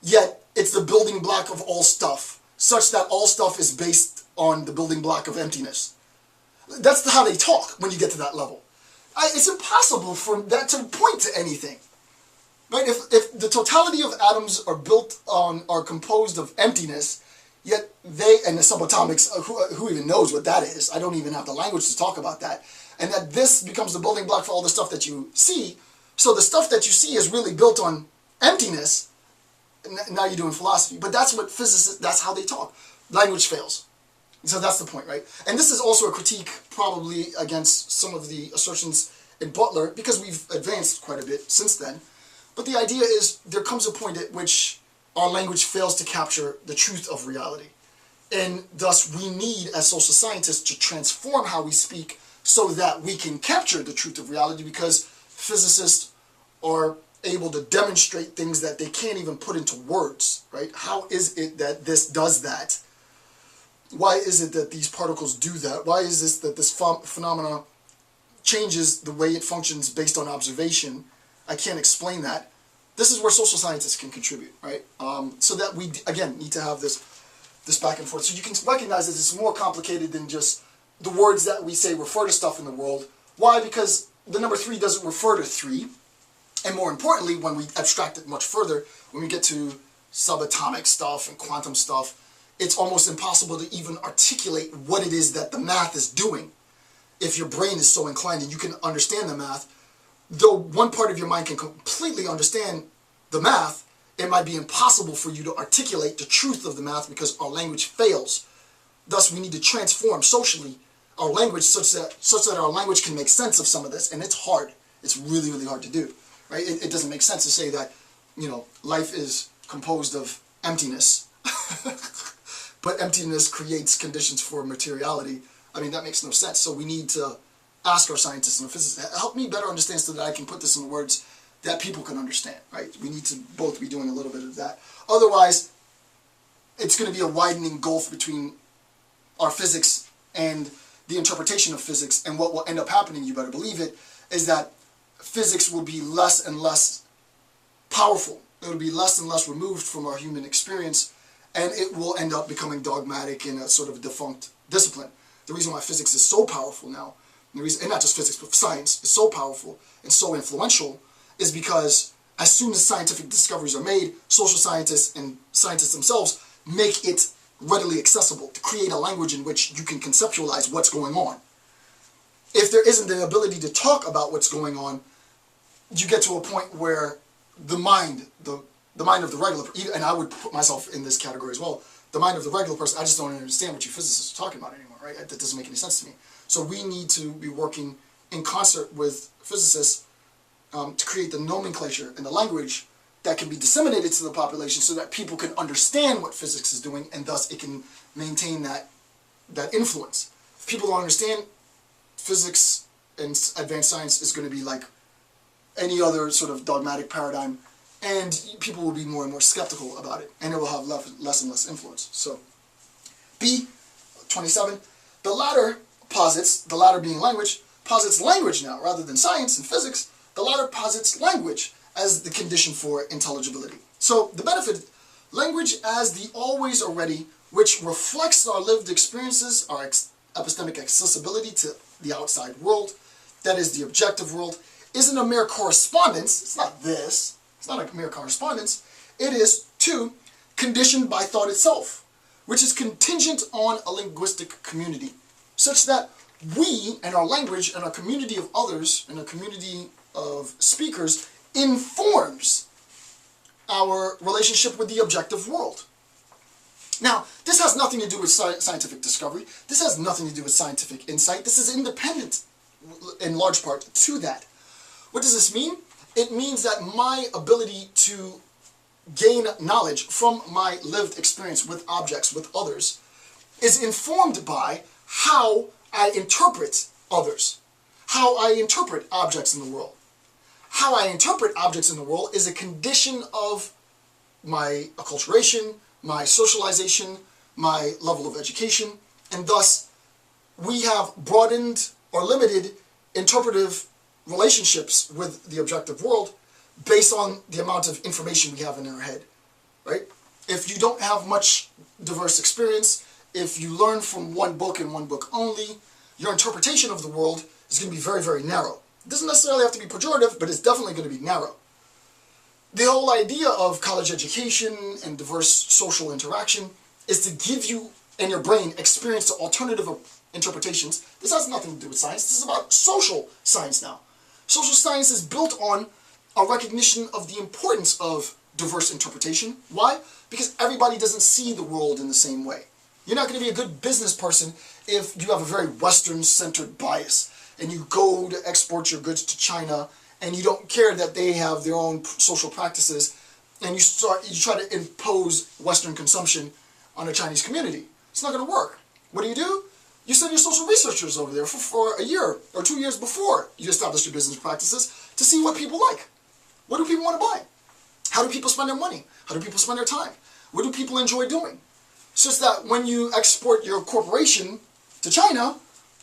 yet it's the building block of all stuff, such that all stuff is based on the building block of emptiness. That's how they talk when you get to that level. It's impossible for that to point to anything, right? If the totality of atoms are composed of emptiness, yet and the subatomics, who even knows what that is? I don't even have the language to talk about that. And that this becomes the building block for all the stuff that you see. So the stuff that you see is really built on emptiness. Now you're doing philosophy. But that's what physicists, that's how they talk. Language fails. So that's the point, right? And this is also a critique probably against some of the assertions in Butler, because we've advanced quite a bit since then. But the idea is there comes a point at which our language fails to capture the truth of reality. And thus we need, as social scientists, to transform how we speak so that we can capture the truth of reality, because physicists are able to demonstrate things that they can't even put into words, right? How is it that this does that? Why is it that these particles do that? Why is this that this phenomena changes the way it functions based on observation? I can't explain that. This is where social scientists can contribute, right? So that we, again, need to have this back and forth. So you can recognize that it's more complicated than just the words that we say refer to stuff in the world. Why? Because the number 3 doesn't refer to 3. And more importantly, when we abstract it much further, when we get to subatomic stuff and quantum stuff, it's almost impossible to even articulate what it is that the math is doing. If your brain is so inclined and you can understand the math, though one part of your mind can completely understand the math, it might be impossible for you to articulate the truth of the math because our language fails. Thus, we need to transform socially our language such that our language can make sense of some of this. And it's hard. It's really, really hard to do. Right? It doesn't make sense to say that, life is composed of emptiness. But emptiness creates conditions for materiality. I mean, that makes no sense. So we need to ask our scientists and physicists, help me better understand so that I can put this in words that people can understand, right? We need to both be doing a little bit of that. Otherwise, it's going to be a widening gulf between our physics and the interpretation of physics. And what will end up happening, you better believe it, is that physics will be less and less powerful. It will be less and less removed from our human experience, and it will end up becoming dogmatic in a sort of defunct discipline. The reason why physics is so powerful now, and not just physics, but science is so powerful and so influential, is because as soon as scientific discoveries are made, social scientists and scientists themselves make it readily accessible to create a language in which you can conceptualize what's going on. If there isn't the ability to talk about what's going on, you get to a point where the mind of the regular, and I would put myself in this category as well, the mind of the regular person, I just don't understand what you physicists are talking about anymore, right? That doesn't make any sense to me. So we need to be working in concert with physicists to create the nomenclature and the language that can be disseminated to the population so that people can understand what physics is doing, and thus it can maintain that influence. If people don't understand, physics and advanced science is going to be like any other sort of dogmatic paradigm, and people will be more and more skeptical about it, and it will have less and less influence. So, B, 27, the latter posits, the latter being language, posits language now, rather than science and physics. The latter posits language as the condition for intelligibility. So, the benefit, language as the always already, which reflects our lived experiences, our epistemic accessibility to the outside world, that is the objective world, isn't a mere correspondence. It's not this. It's not a mere correspondence. It is, 2, conditioned by thought itself, which is contingent on a linguistic community, such that we and our language and our community of others and a community of speakers informs our relationship relationship with the objective world. Now, this has nothing to do with scientific discovery. This has nothing to do with scientific insight. This is independent, in large part, to that. What does this mean? It means that my ability to gain knowledge from my lived experience with objects, with others, is informed by how I interpret others, how I interpret objects in the world. How I interpret objects in the world is a condition of my acculturation, my socialization, my level of education, and thus we have broadened or limited interpretive relationships with the objective world based on the amount of information we have in our head, right? If you don't have much diverse experience, if you learn from one book and one book only, your interpretation of the world is going to be very, very narrow. It doesn't necessarily have to be pejorative, but it's definitely going to be narrow. The whole idea of college education and diverse social interaction is to give you and your brain experience to alternative interpretations. This has nothing to do with science. This is about social science now. Social science is built on a recognition of the importance of diverse interpretation. Why? Because everybody doesn't see the world in the same way. You're not going to be a good business person if you have a very Western-centered bias and you go to export your goods to China and you don't care that they have their own social practices and you try to impose Western consumption on a Chinese community. It's not going to work. What do? You send your social researchers over there for a year or 2 years before you establish your business practices to see what people like. What do people want to buy? How do people spend their money? How do people spend their time? What do people enjoy doing? Such that when you export your corporation to China,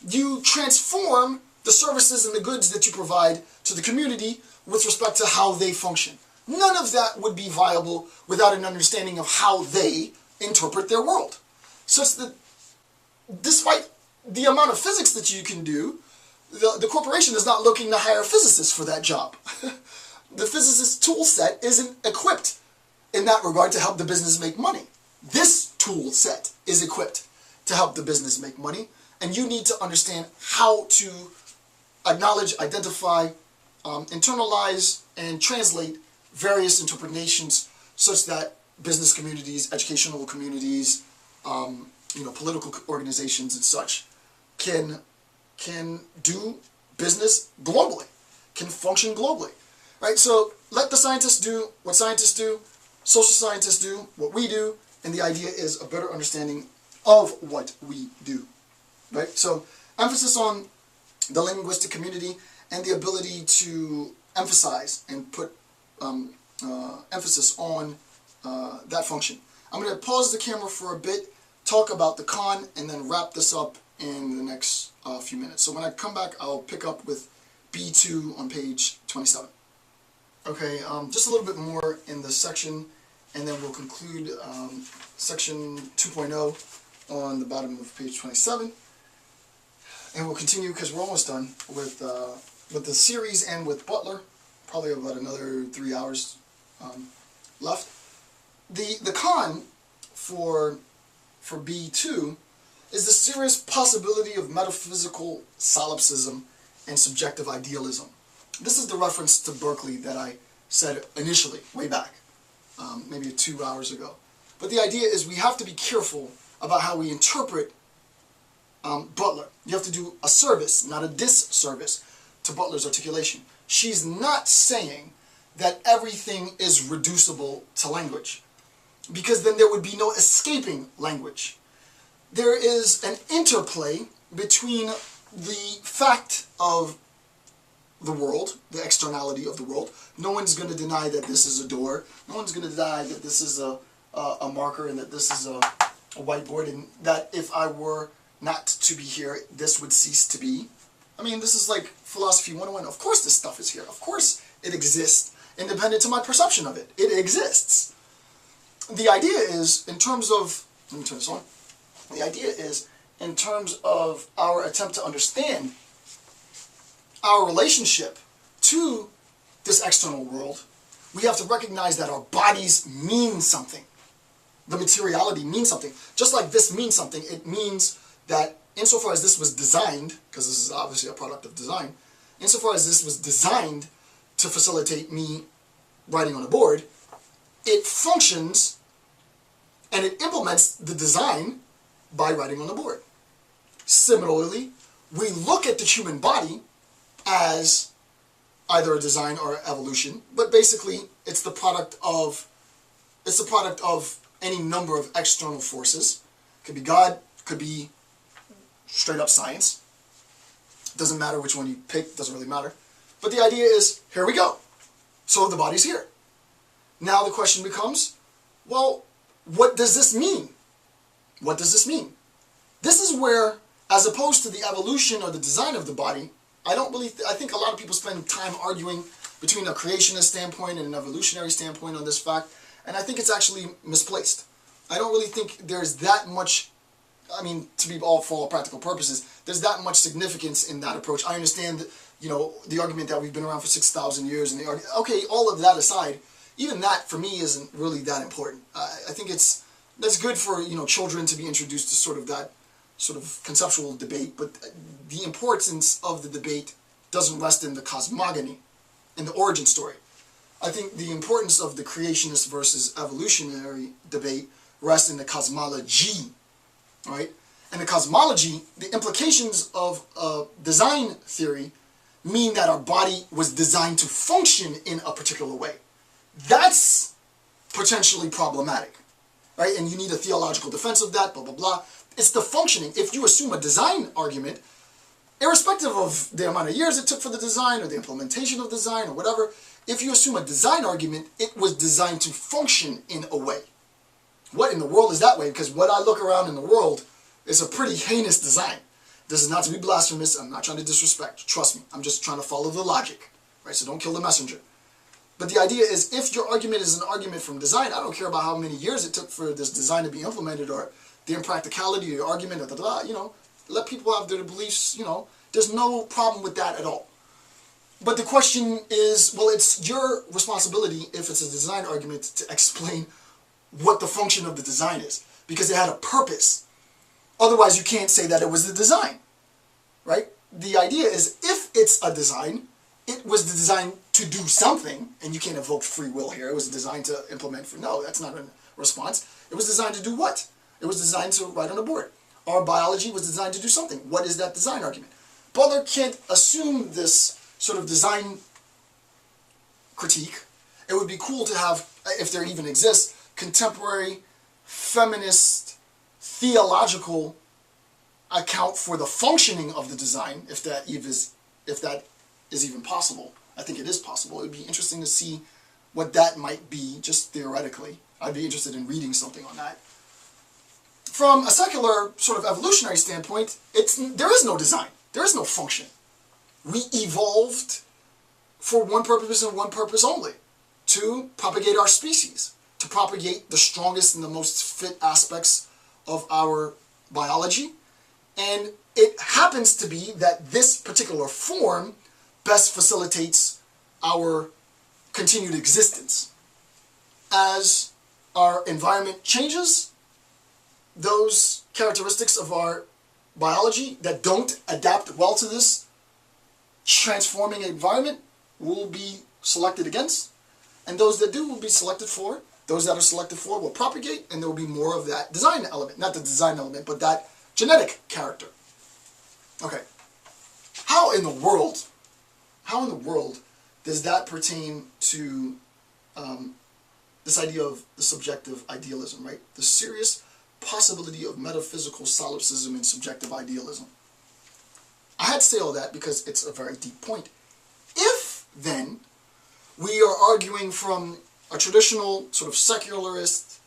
you transform the services and the goods that you provide to the community with respect to how they function. None of that would be viable without an understanding of how they interpret their world. Such that despite the amount of physics that you can do, the corporation is not looking to hire physicists for that job. The physicist's tool set isn't equipped in that regard to help the business make money. This tool set is equipped to help the business make money, and you need to understand how to acknowledge, identify, internalize, and translate various interpretations such that business communities, educational communities, political organizations and such can do business globally, can function globally, right? So let the scientists do what scientists do, social scientists do what we do, and the idea is a better understanding of what we do, right? So emphasis on the linguistic community and the ability to emphasize and put emphasis on that function. I'm going to pause the camera for a bit, talk about the con, and then wrap this up in the next few minutes. So when I come back, I'll pick up with B2 on page 27. Okay, just a little bit more in this section, and then we'll conclude section 2.0 on the bottom of page 27. And we'll continue because we're almost done with the series and with Butler. Probably about another 3 hours left. The con for B2 is the serious possibility of metaphysical solipsism and subjective idealism. This is the reference to Berkeley that I said initially, way back, maybe 2 hours ago. But the idea is we have to be careful about how we interpret Butler. You have to do a service, not a disservice, to Butler's articulation. She's not saying that everything is reducible to language, because then there would be no escaping language. There is an interplay between the fact of the world, the externality of the world. No one's going to deny that this is a door. No one's going to deny that this is a marker and that this is a whiteboard, and that if I were not to be here, this would cease to be. I mean, this is like philosophy 101. Of course this stuff is here. Of course it exists, independent to my perception of it. It exists. The idea is, in terms of, let me turn this on. The idea is, in terms of our attempt to understand our relationship to this external world, we have to recognize that our bodies mean something. The materiality means something. Just like this means something, it means that insofar as this was designed, because this is obviously a product of design, insofar as this was designed to facilitate me writing on a board, it functions and it implements the design by writing on the board. Similarly, we look at the human body as either a design or evolution, but basically it's the product of any number of external forces. Could be God, could be straight up science. Doesn't matter which one you pick, doesn't really matter. But the idea is, here we go. So the body's here. Now the question becomes, well, what does this mean? What does this mean? This is where, as opposed to the evolution or the design of the body, I think a lot of people spend time arguing between a creationist standpoint and an evolutionary standpoint on this fact, and I think it's actually misplaced. I don't really think there's that much, for all practical purposes, there's that much significance in that approach. I understand, the argument that we've been around for 6,000 years, and okay, all of that aside, even that for me isn't really that important. I think that's good for children to be introduced to sort of that sort of conceptual debate, but the importance of the debate doesn't rest in the cosmogony, in the origin story. I think the importance of the creationist versus evolutionary debate rests in the cosmology, right? And the cosmology, the implications of design theory mean that our body was designed to function in a particular way. That's potentially problematic, right? And you need a theological defense of that, blah, blah, blah. It's the functioning. If you assume a design argument, irrespective of the amount of years it took for the design or the implementation of design or whatever, if you assume a design argument, it was designed to function in a way. What in the world is that way? Because what I look around in the world is a pretty heinous design. This is not to be blasphemous. I'm not trying to disrespect. Trust me. I'm just trying to follow the logic, right? So don't kill the messenger. But the idea is, if your argument is an argument from design, I don't care about how many years it took for this design to be implemented or the impracticality of your argument, let people have their beliefs, there's no problem with that at all. But the question is, well, it's your responsibility, if it's a design argument, to explain what the function of the design is, because it had a purpose. Otherwise, you can't say that it was the design, right? The idea is, if it's a design, it was designed to do something, and you can't evoke free will here. It was designed to implement no, that's not a response. It was designed to do what? It was designed to write on a board. Our biology was designed to do something. What is that design argument? Butler can't assume this sort of design critique. It would be cool to have, if there even exists, contemporary feminist theological account for the functioning of the design, if that is even possible. I think it is possible. It would be interesting to see what that might be, just theoretically. I'd be interested in reading something on that. From a secular sort of evolutionary standpoint, there is no design. There is no function. We evolved for one purpose and one purpose only, to propagate our species, to propagate the strongest and the most fit aspects of our biology. And it happens to be that this particular form best facilitates our continued existence. As our environment changes, those characteristics of our biology that don't adapt well to this transforming environment will be selected against, and those that do will be selected for. Those that are selected for will propagate, and there will be more of that design element. Not the design element, but that genetic character. Okay. How in the world does that pertain to this idea of the subjective idealism, right? The serious possibility of metaphysical solipsism and subjective idealism. I had to say all that because it's a very deep point. If, then, we are arguing from a traditional sort of secularist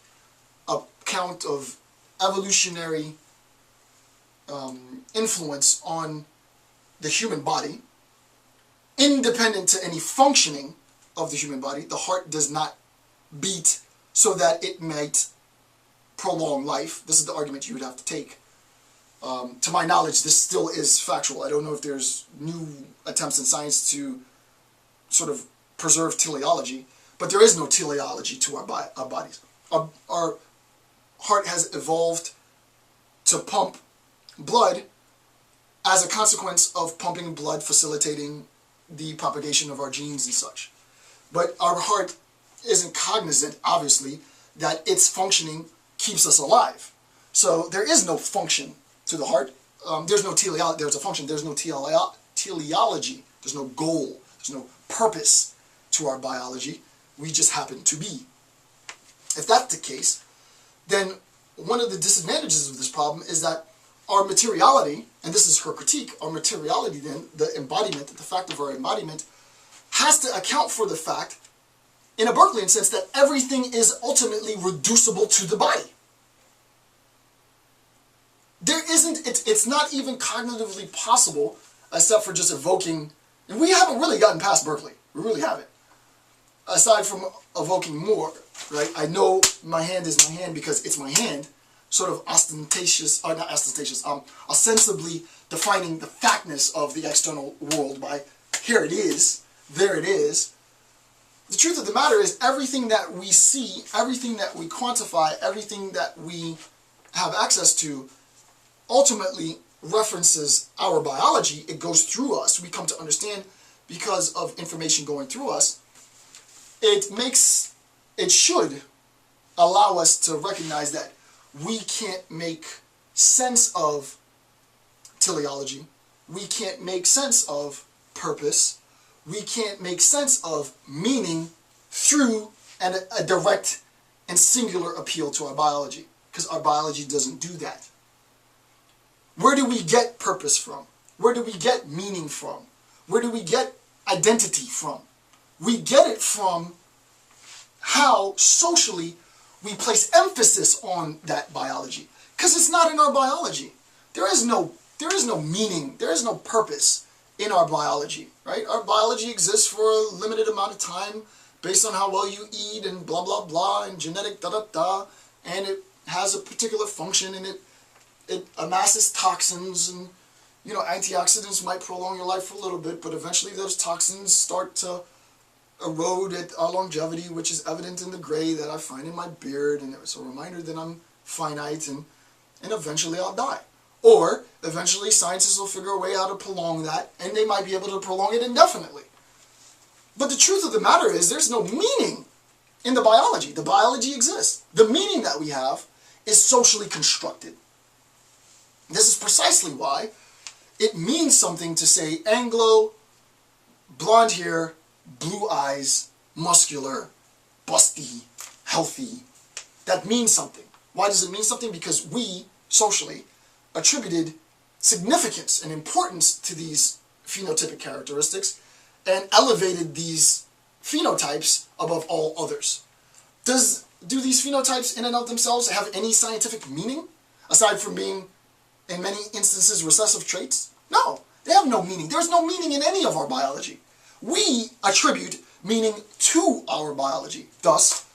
account of evolutionary influence on the human body, independent to any functioning of the human body, the heart does not beat so that it might prolong life. This is the argument you would have to take. To my knowledge, this still is factual. I don't know if there's new attempts in science to sort of preserve teleology, but there is no teleology to our bodies. Our heart has evolved to pump blood as a consequence of pumping blood facilitating the propagation of our genes and such. But our heart isn't cognizant, obviously, that its functioning keeps us alive. So there is no function to the heart. There's no teleology. There's a function. There's no teleology. There's no goal. There's no purpose to our biology. We just happen to be. If that's the case, then one of the disadvantages of this problem is that our materiality, and this is her critique, our materiality then, the embodiment, the fact of our embodiment, has to account for the fact, in a Berkeleyan sense, that everything is ultimately reducible to the body. There isn't, it's not even cognitively possible, except for just evoking, and we haven't really gotten past Berkeley, we really haven't. Aside from evoking more, right? I know my hand is my hand because it's my hand, sort of ostentatious, or not ostentatious, ostensibly defining the factness of the external world by, here it is, there it is. The truth of the matter is everything that we see, everything that we quantify, everything that we have access to ultimately references our biology. It goes through us. We come to understand because of information going through us. It should allow us to recognize that we can't make sense of teleology. We can't make sense of purpose. We can't make sense of meaning through a direct and singular appeal to our biology, because our biology doesn't do that. Where do we get purpose from? Where do we get meaning from? Where do we get identity from? We get it from how socially we place emphasis on that biology, because it's not in our biology. There is no meaning, there is no purpose in our biology, right? Our biology exists for a limited amount of time based on how well you eat and blah blah blah and genetic da da da, and it has a particular function, and it amasses toxins, and you know, antioxidants might prolong your life for a little bit, but eventually those toxins start to erode at our longevity, which is evident in the gray that I find in my beard, and it's a reminder that I'm finite, and eventually I'll die. Or eventually scientists will figure a way how to prolong that, and they might be able to prolong it indefinitely. But the truth of the matter is there's no meaning in the biology. The biology exists. The meaning that we have is socially constructed. This is precisely why it means something to say Anglo, blonde hair, blue eyes, muscular, busty, healthy. That means something. Why does it mean something? Because we, socially, attributed significance and importance to these phenotypic characteristics and elevated these phenotypes above all others. Do these phenotypes in and of themselves have any scientific meaning, aside from being, in many instances, recessive traits? No, they have no meaning. There's no meaning in any of our biology. We attribute meaning to our biology. Thus,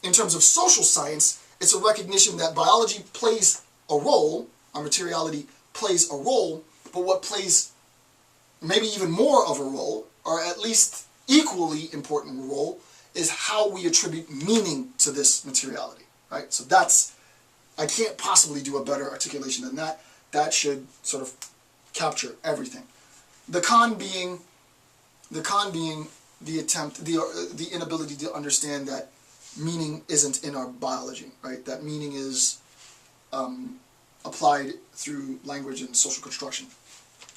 in terms of social science, it's a recognition that biology plays a role, our materiality plays a role, but what plays maybe even more of a role, or at least equally important role, is how we attribute meaning to this materiality, right? So that's, I can't possibly do a better articulation than that. That should sort of capture everything. The con being the attempt, the inability to understand that meaning isn't in our biology, right? That meaning is applied through language and social construction.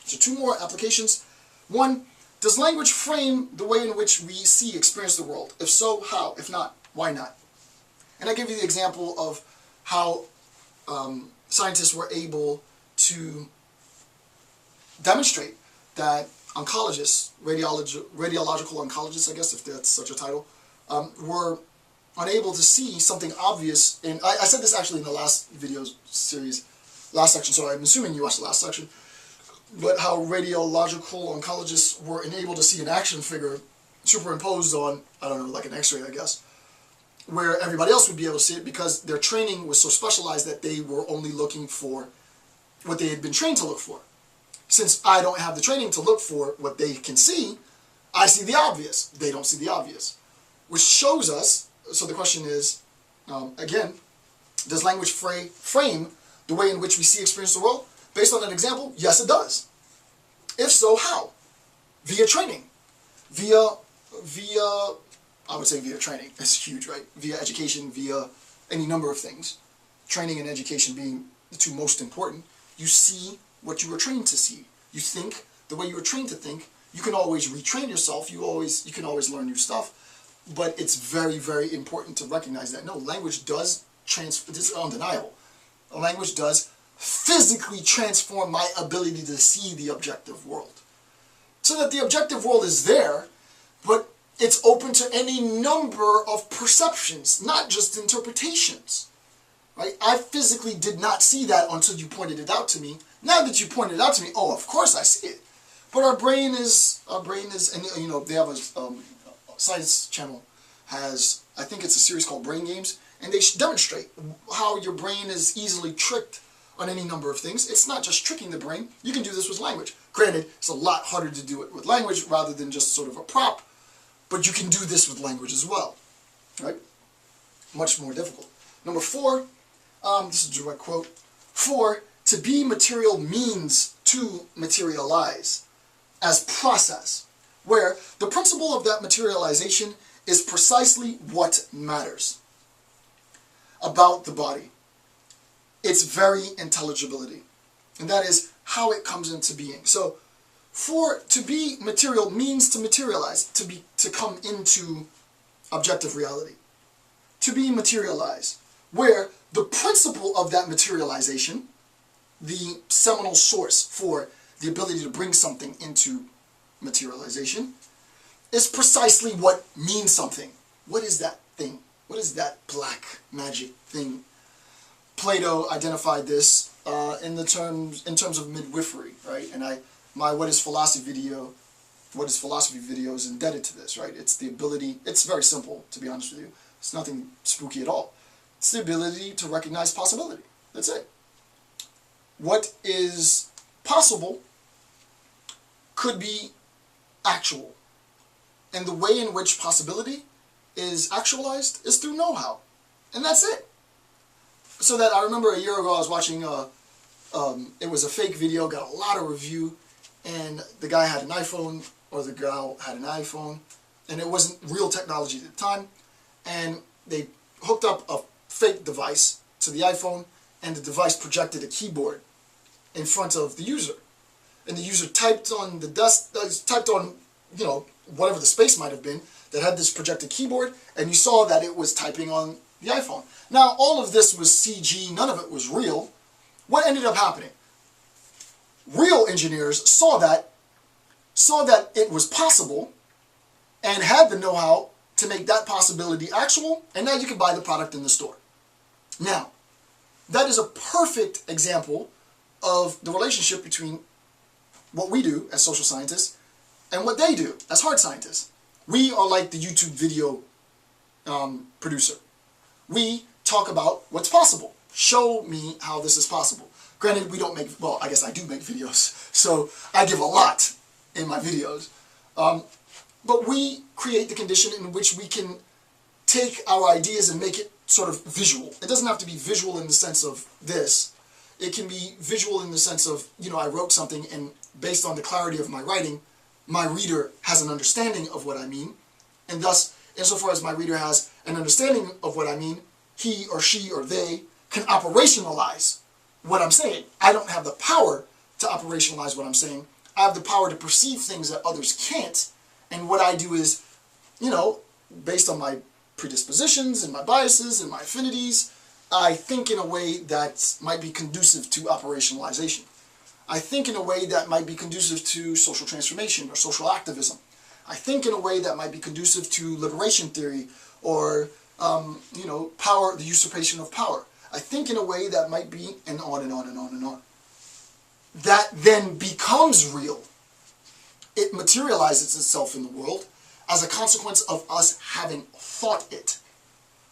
So two more applications. One, does language frame the way in which we see, experience the world? If so, how? If not, why not? And I give you the example of how scientists were able to demonstrate that oncologists, radiological oncologists, I guess, if that's such a title, were unable to see something obvious. And I said this actually in the last video series, last section, so I'm assuming you watched the last section, but how radiological oncologists were unable to see an action figure superimposed on, I don't know, like an x-ray, I guess, where everybody else would be able to see it because their training was so specialized that they were only looking for what they had been trained to look for. Since I don't have the training to look for what they can see, I see the obvious. They don't see the obvious. Which shows us, so the question is, again, does language frame the way in which we see, experience the world? Based on an example, yes it does. If so, how? Via training. Via I would say via training. It's huge, right? Via education, via any number of things. Training and education being the two most important. You see what you were trained to see. You think the way you were trained to think. You can always retrain yourself. You can always learn new stuff. But it's very, very important to recognize that, no, language does transfer, this is undeniable. Language does physically transform my ability to see the objective world. So that the objective world is there, but it's open to any number of perceptions, not just interpretations. Right? I physically did not see that until you pointed it out to me. Now that you pointed it out to me, oh, of course I see it. But our brain is, and you know, they have a science channel has, I think it's a series called Brain Games, and they demonstrate how your brain is easily tricked on any number of things. It's not just tricking the brain. You can do this with language. Granted, it's a lot harder to do it with language rather than just sort of a prop, but you can do this with language as well, right? Much more difficult. Number 4, this is a direct quote. 4, to be material means to materialize as process, where the principle of that materialization is precisely what matters about the body. Its very intelligibility. And that is how it comes into being. So, to be material means to materialize, to come into objective reality. To be materialized, where the principle of that materialization, the seminal source for the ability to bring something into materialization, is precisely what means something. What is that thing? What is that black magic thing? Plato identified this in terms of midwifery, right? And my What is Philosophy video is indebted to this, right? It's the ability, it's very simple, to be honest with you. It's nothing spooky at all. It's the ability to recognize possibility. That's it. What is possible could be actual. And the way in which possibility is actualized is through know-how. And that's it. So that I remember a year ago I was watching, it was a fake video, got a lot of review, and the guy had an iPhone, or the girl had an iPhone, and it wasn't real technology at the time, and they hooked up a fake device to the iPhone, and the device projected a keyboard in front of the user. And the user typed on the desk, you know, whatever the space might have been, that had this projected keyboard, and you saw that it was typing on the iPhone. Now, all of this was CG, none of it was real. What ended up happening? Real engineers saw that it was possible, and had the know-how to make that possibility actual, and now you can buy the product in the store. Now, that is a perfect example of the relationship between what we do as social scientists and what they do as hard scientists. We are like the YouTube video producer. We talk about what's possible. Show me how this is possible. Granted, we don't make, well, I guess I do make videos, so I give a lot in my videos. But we create the condition in which we can take our ideas and make it sort of visual. It doesn't have to be visual in the sense of this. It can be visual in the sense of, you know, I wrote something, and based on the clarity of my writing, my reader has an understanding of what I mean, and thus, insofar as my reader has an understanding of what I mean, he or she or they can operationalize what I'm saying. I don't have the power to operationalize what I'm saying. I have the power to perceive things that others can't, and what I do is, you know, based on my predispositions and my biases and my affinities, I think in a way that might be conducive to operationalization. I think in a way that might be conducive to social transformation or social activism. I think in a way that might be conducive to liberation theory or, you know, power, the usurpation of power. I think in a way that might be, and on and on and on and on. That then becomes real. It materializes itself in the world as a consequence of us having thought it,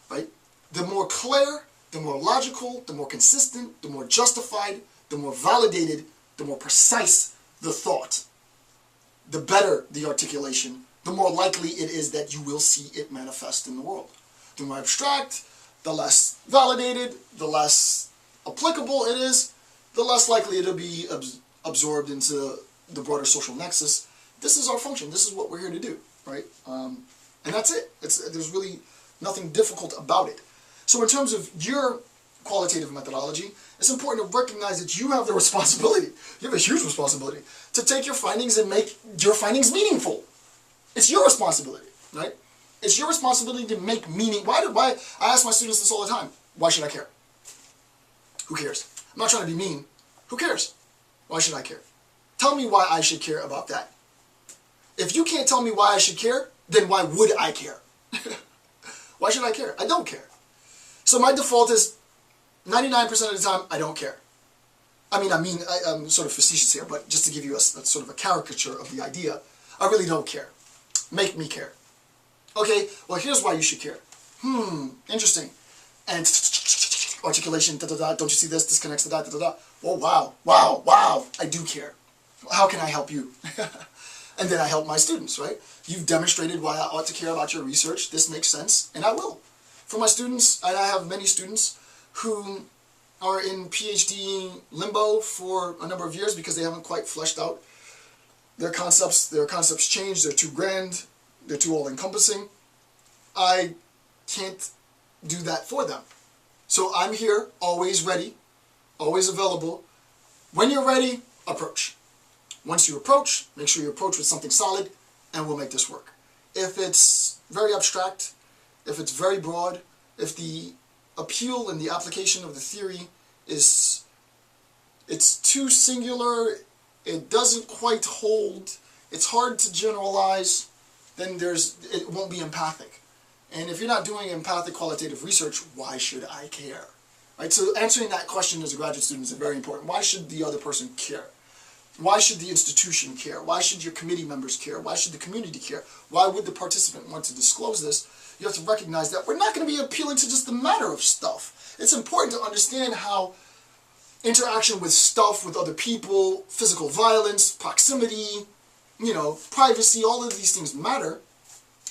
right? The more clear, the more logical, the more consistent, the more justified, the more validated, the more precise the thought, the better the articulation, the more likely it is that you will see it manifest in the world. The more abstract, the less validated, the less applicable it is, the less likely it'll be absorbed into the broader social nexus. This is our function. This is what we're here to do, right? And that's it. There's really nothing difficult about it. So in terms of your qualitative methodology, it's important to recognize that you have the responsibility, you have a huge responsibility, to take your findings and make your findings meaningful. It's your responsibility, right? It's your responsibility to make meaning. Why I ask my students this all the time. Why should I care? Who cares? I'm not trying to be mean. Who cares? Why should I care? Tell me why I should care about that. If you can't tell me why I should care, then why would I care? Why should I care? I don't care. So my default is 99% of the time, I don't care. I'm sort of facetious here, but just to give you a sort of a caricature of the idea, I really don't care. Make me care. Okay, well here's why you should care. Interesting. And articulation, don't you see this? This connects to that, Oh, wow, I do care. How can I help you? And then I help my students, right? You've demonstrated why I ought to care about your research. This makes sense, and I will. For my students, and I have many students who are in PhD limbo for a number of years because they haven't quite fleshed out their concepts. Their concepts change, they're too grand, they're too all-encompassing. I can't do that for them. So I'm here, always ready, always available. When you're ready, approach. Once you approach, make sure you approach with something solid, and we'll make this work. If it's very abstract, if it's very broad, if the appeal and the application of the theory it's too singular, it doesn't quite hold, it's hard to generalize, then it won't be empathic. And if you're not doing empathic qualitative research, why should I care? Right? So answering that question as a graduate student is very important. Why should the other person care? Why should the institution care? Why should your committee members care? Why should the community care? Why would the participant want to disclose this? You have to recognize that we're not going to be appealing to just the matter of stuff. It's important to understand how interaction with stuff, with other people, physical violence, proximity, privacy, all of these things matter.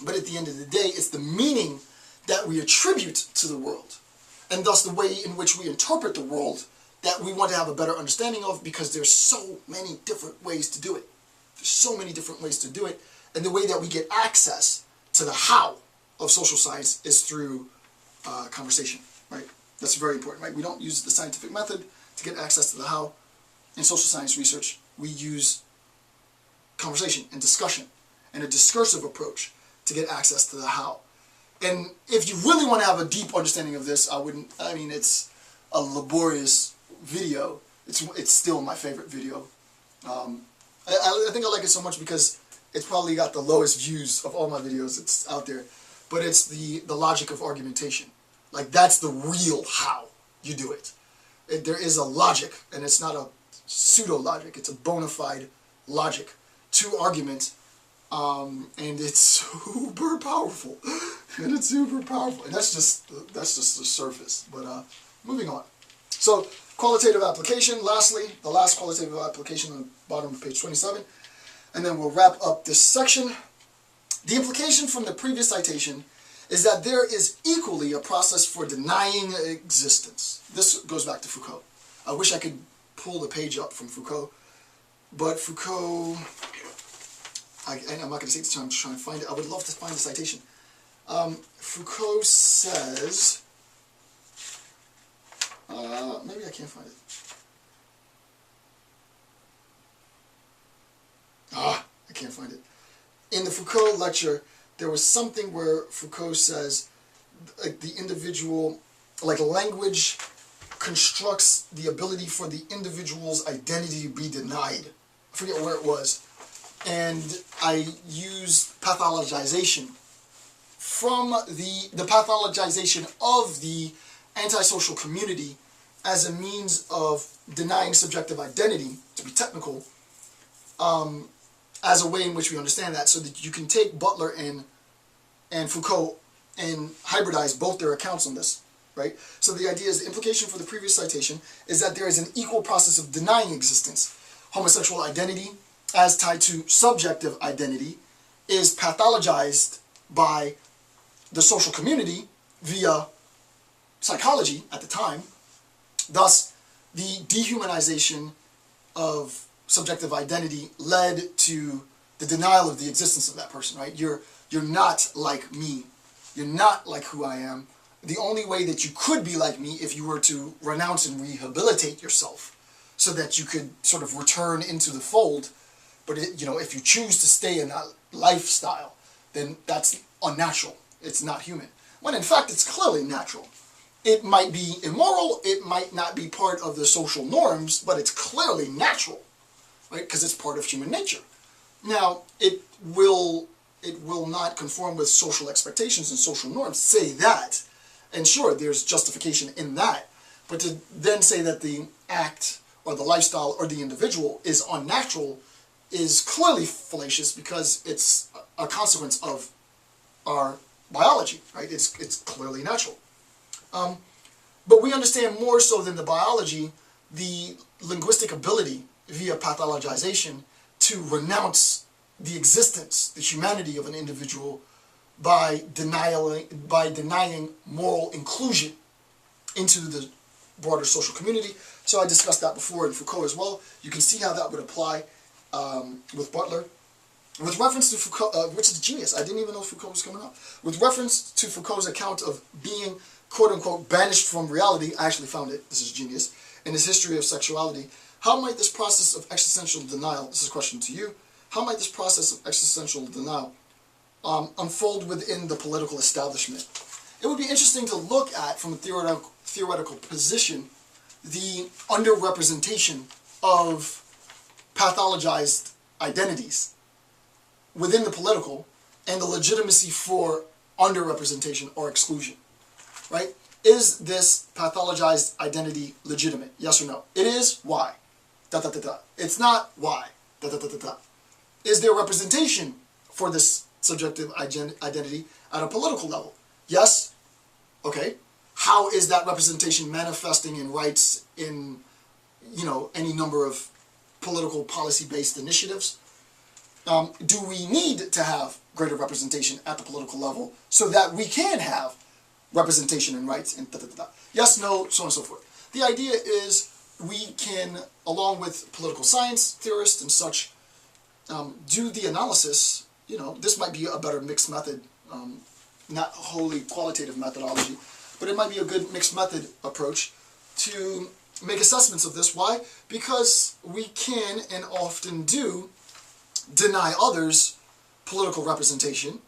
But at the end of the day, it's the meaning that we attribute to the world, and thus the way in which we interpret the world that we want to have a better understanding of, because there's so many different ways to do it. There's so many different ways to do it, and the way that we get access to the how of social science is through conversation, right? That's very important, right? We don't use the scientific method to get access to the how. In social science research, we use conversation and discussion and a discursive approach to get access to the how. And if you really want to have a deep understanding of this, it's a laborious video. It's still my favorite video. I think I like it so much because it's probably got the lowest views of all my videos that's out there. But it's the logic of argumentation. Like, that's the real how you do it. There is a logic, and it's not a pseudo-logic. It's a bona fide logic to argument. And it's super powerful. And it's super powerful. And that's just the surface. But moving on. So, qualitative application. Lastly, the last qualitative application on the bottom of page 27. And then we'll wrap up this section. The implication from the previous citation is that there is equally a process for denying existence. This goes back to Foucault. I wish I could pull the page up from Foucault, but Foucault, I'm not going to take the time to try and find it. I would love to find the citation. Foucault says, maybe I can't find it. I can't find it. In the Foucault lecture, there was something where Foucault says, like, the individual, like, language constructs the ability for the individual's identity to be denied. I forget where it was. And I used pathologization from the pathologization of the antisocial community as a means of denying subjective identity, to be technical, as a way in which we understand that, so that you can take Butler and Foucault and hybridize both their accounts on this, right? So the idea is, the implication for the previous citation is that there is an equal process of denying existence. Homosexual identity, as tied to subjective identity, is pathologized by the social community via psychology at the time. Thus, the dehumanization of subjective identity led to the denial of the existence of that person, right? You're You're not like me. You're not like who I am. The only way that you could be like me if you were to renounce and rehabilitate yourself so that you could sort of return into the fold. But if you choose to stay in that lifestyle, then that's unnatural. It's not human. When in fact it's clearly natural. It might be immoral, it might not be part of the social norms, but it's clearly natural, right? Because it's part of human nature. Now, it will not conform with social expectations and social norms. Say that, and sure, there's justification in that. But to then say that the act or the lifestyle or the individual is unnatural is clearly fallacious because it's a consequence of our biology, right? It's clearly natural. But we understand more so than the biology the linguistic ability via pathologization to renounce the existence, the humanity of an individual by denying moral inclusion into the broader social community. So I discussed that before in Foucault as well. You can see how that would apply with Butler. With reference to Foucault, which is genius, I didn't even know Foucault was coming up. With reference to Foucault's account of being, quote-unquote, banished from reality, I actually found it, this is genius, in his history of sexuality, how might this process of existential denial, this is a question to you, how might this process of existential denial unfold within the political establishment? It would be interesting to look at, from a theoretical position, the underrepresentation of pathologized identities within the political and the legitimacy for underrepresentation or exclusion, right? Is this pathologized identity legitimate? Yes or no? It is. Why? Da, da, da, da. It's not. Why? Da, da, da, da, da. Is there representation for this subjective identity at a political level? Yes. Okay. How is that representation manifesting in rights in, any number of political policy-based initiatives? Do we need to have greater representation at the political level so that we can have representation and rights and da-da-da-da? Yes, no, so on and so forth. The idea is we can, along with political science theorists and such, do the analysis. This might be a better mixed method, not wholly qualitative methodology, but it might be a good mixed method approach to make assessments of this. Why? Because we can and often do deny others political representation,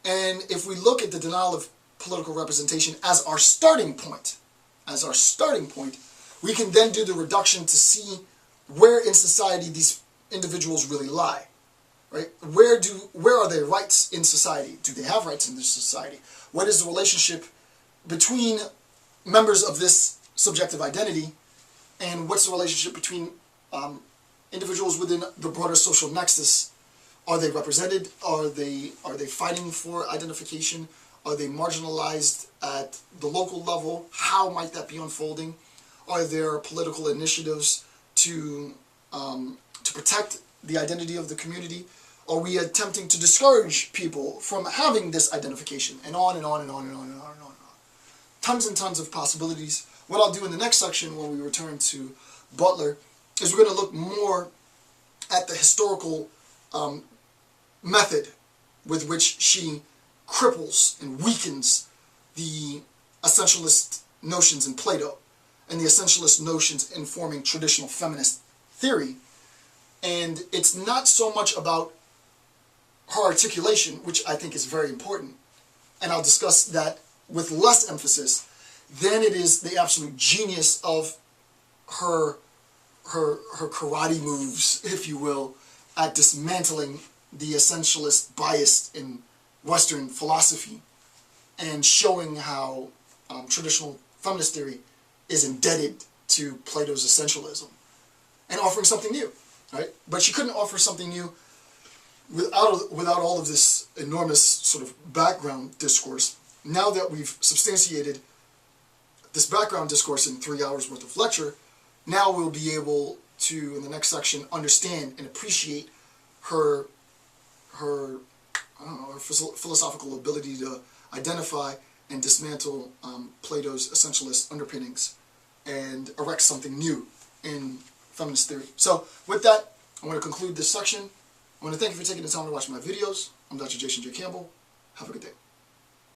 and if we look at the denial of political representation as our starting point, we can then do the reduction to see where in society these individuals really lie, right? Where are their rights in society? Do they have rights in this society? What is the relationship between members of this subjective identity, and what's the relationship between individuals within the broader social nexus? Are they represented? Are they fighting for identification? Are they marginalized at the local level? How might that be unfolding? Are there political initiatives to protect the identity of the community? Are we attempting to discourage people from having this identification? And on and on and on and on and on and on. Tons and tons of possibilities. What I'll do in the next section when we return to Butler is we're going to look more at the historical method with which she cripples and weakens the essentialist notions in Plato and the essentialist notions informing traditional feminist theory. And it's not so much about her articulation, which I think is very important, and I'll discuss that with less emphasis, than it is the absolute genius of her karate moves, if you will, at dismantling the essentialist bias in Western philosophy and showing how traditional feminist theory is indebted to Plato's essentialism and offering something new, right? But she couldn't offer something new without all of this enormous sort of background discourse. Now that we've substantiated this background discourse in 3 hours worth of lecture, now we'll be able to, in the next section, understand and appreciate her philosophical ability to identify and dismantle Plato's essentialist underpinnings and erect something new in feminist theory. So with that, I want to conclude this section. I want to thank you for taking the time to watch my videos. I'm Dr. Jason J. Campbell. Have a good day.